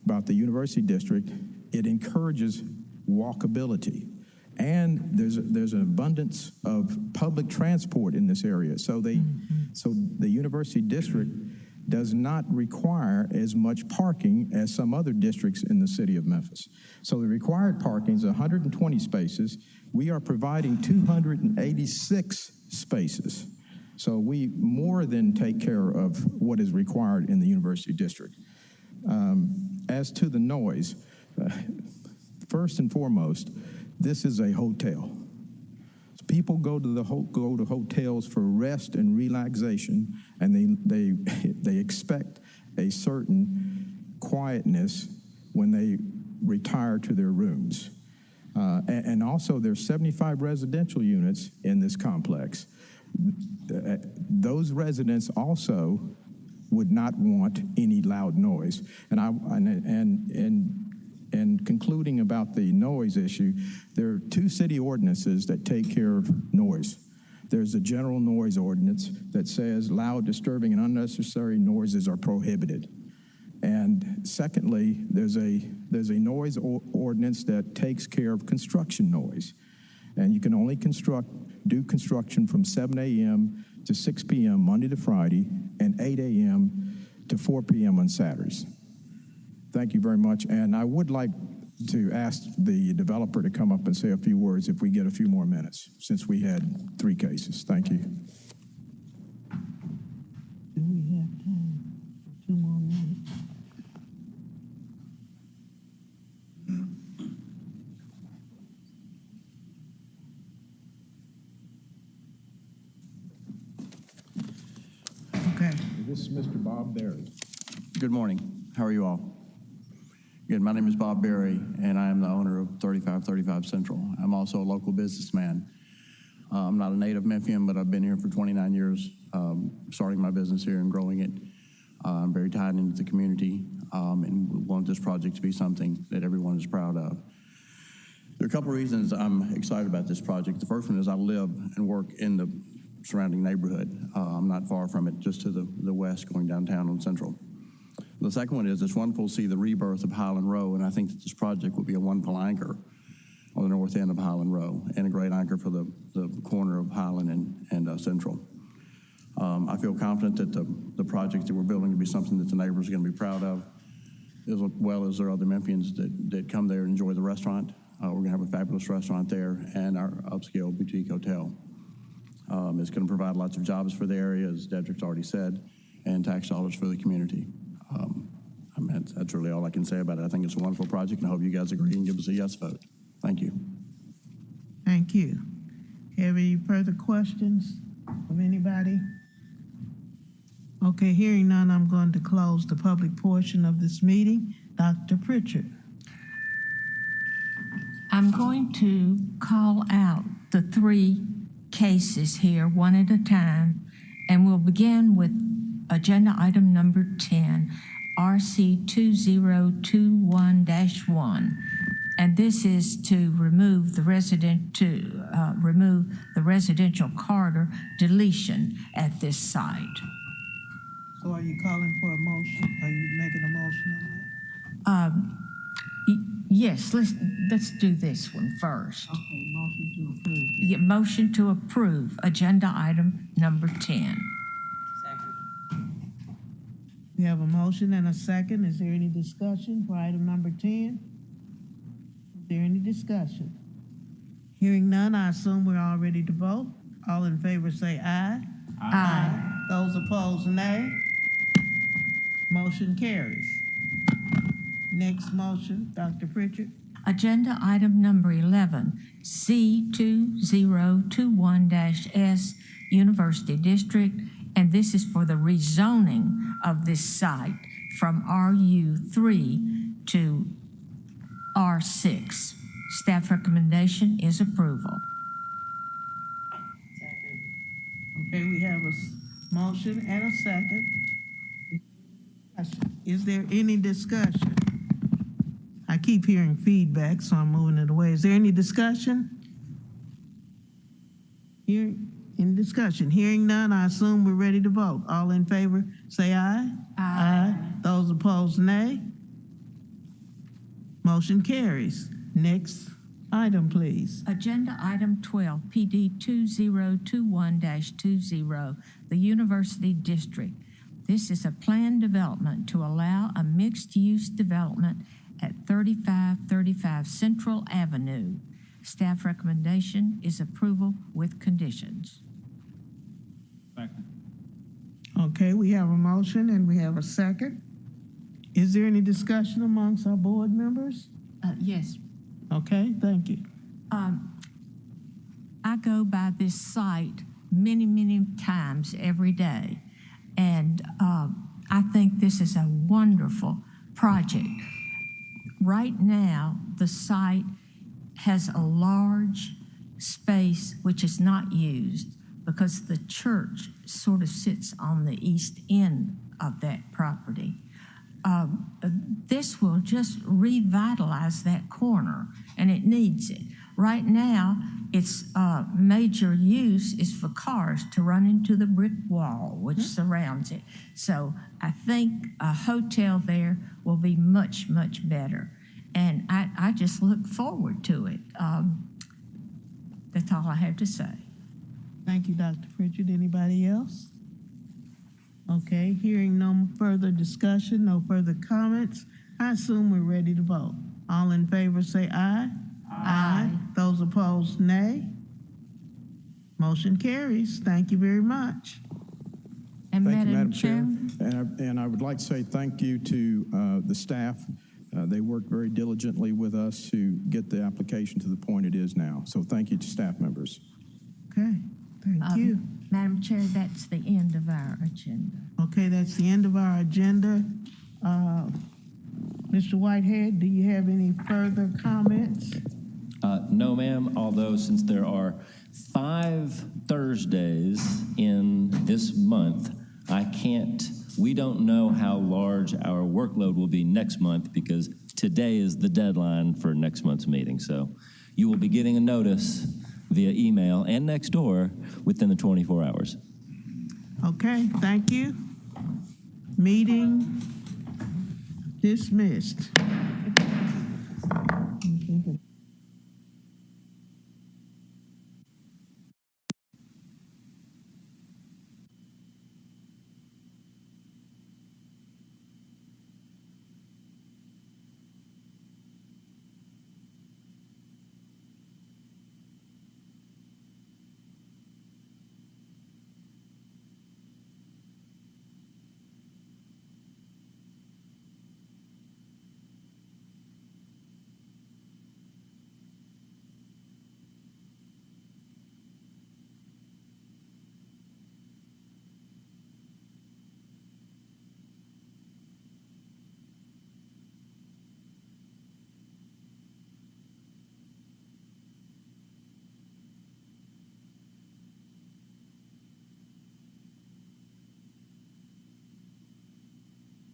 about the university district, it encourages walkability. And there's an abundance of public transport in this area. So so the university district does not require as much parking as some other districts in the city of Memphis. So the required parking is 120 spaces. We are providing 286 spaces. So we more than take care of what is required in the university district. As to the noise, first and foremost, this is a hotel. People go to hotels for rest and relaxation, and they expect a certain quietness when they retire to their rooms. And also, there's 75 residential units in this complex. Those residents also would not want any loud noise. And concluding about the noise issue, there are two city ordinances that take care of noise. There's a general noise ordinance that says loud, disturbing, and unnecessary noises are prohibited. And secondly, there's a noise ordinance that takes care of construction noise. And you can only do construction from 7 a.m. to 6 p.m. Monday to Friday, and 8 a.m. to 4 p.m. on Saturdays. Thank you very much. And I would like to ask the developer to come up and say a few words if we get a few more minutes, since we had 3 cases. Thank you.
Do we have time for 2 more minutes? Okay.
This is Mr. Bob Berry.
Good morning. How are you all? Good. My name is Bob Berry, and I am the owner of 3535 Central. I'm also a local businessman. I'm not a native Memphian, but I've been here for 29 years, starting my business here and growing it. I'm very tied into the community, and we want this project to be something that everyone is proud of. There are a couple of reasons I'm excited about this project. The first one is I live and work in the surrounding neighborhood. I'm not far from it, just to the west, going downtown on Central. The second one is it's wonderful to see the rebirth of Highland Row, and I think that this project will be a wonderful anchor on the north end of Highland Row and a great anchor for the corner of Highland and Central. I feel confident that the project that we're building will be something that the neighbors are going to be proud of, as well as there are other Memphians that come there and enjoy the restaurant. We're going to have a fabulous restaurant there and our upscale boutique hotel. It's going to provide lots of jobs for the area, as Dedrick's already said, and tax dollars for the community. That's really all I can say about it. I think it's a wonderful project, and I hope you guys agree and give us a yes vote. Thank you.
Thank you. Have any further questions of anybody? Okay, hearing none, I'm going to close the public portion of this meeting. Dr. Pritchard.
I'm going to call out the 3 cases here one at a time, and we'll begin with agenda item number 10, RC 2021-1. And this is to remove the residential corridor deletion at this site.
So are you calling for a motion? Are you making a motion on that?
Yes, let's do this one first.
Okay, motion to approve.
Yeah, motion to approve agenda item number 10.
We have a motion and a second. Is there any discussion for item number 10? Is there any discussion? Hearing none, I assume we're all ready to vote. All in favor say aye.
Aye.
Those opposed, nay. Motion carries. Next motion, Dr. Pritchard.
Agenda item number 11, C2021-S, University District, and this is for the rezoning of this site from RU3 to R6. Staff recommendation is approval.
Okay, we have a motion and a second. Is there any discussion? I keep hearing feedback, so I'm moving it away. Is there any discussion? Any discussion? Hearing none, I assume we're ready to vote. All in favor, say aye. Aye. Those opposed, nay. Motion carries. Next item, please.
Agenda item 12, PD 2021-20, the University District. This is a planned development to allow a mixed-use development at 3535 Central Avenue. Staff recommendation is approval with conditions.
Okay, we have a motion and we have a second. Is there any discussion amongst our board members?
Yes.
Okay, thank you.
I go by this site many, many times every day, and I think this is a wonderful project. Right now, the site has a large space which is not used because the church sort of sits on the east end of that property. This will just revitalize that corner, and it needs it. Right now, its major use is for cars to run into the brick wall which surrounds it. So I think a hotel there will be much, much better. And I just look forward to it. That's all I have to say.
Thank you, Dr. Pritchard. Anybody else? Okay, hearing no further discussion, no further comments, I assume we're ready to vote. All in favor say aye. Aye. Those opposed, nay. Motion carries. Thank you very much.
And
Thank you, Madam
Chair.
And I would like to say thank you to the staff. They worked very diligently with us to get the application to the point it is now. So thank you to staff members.
Okay, thank you.
Madam Chair, that's the end of our agenda.
Okay, that's the end of our agenda. Mr. Whitehead, do you have any further comments?
No, ma'am, although since there are 5 Thursdays in this month, we don't know how large our workload will be next month because today is the deadline for next month's meeting. So you will be getting a notice via email and next door within the 24 hours.
Okay, thank you. Meeting dismissed.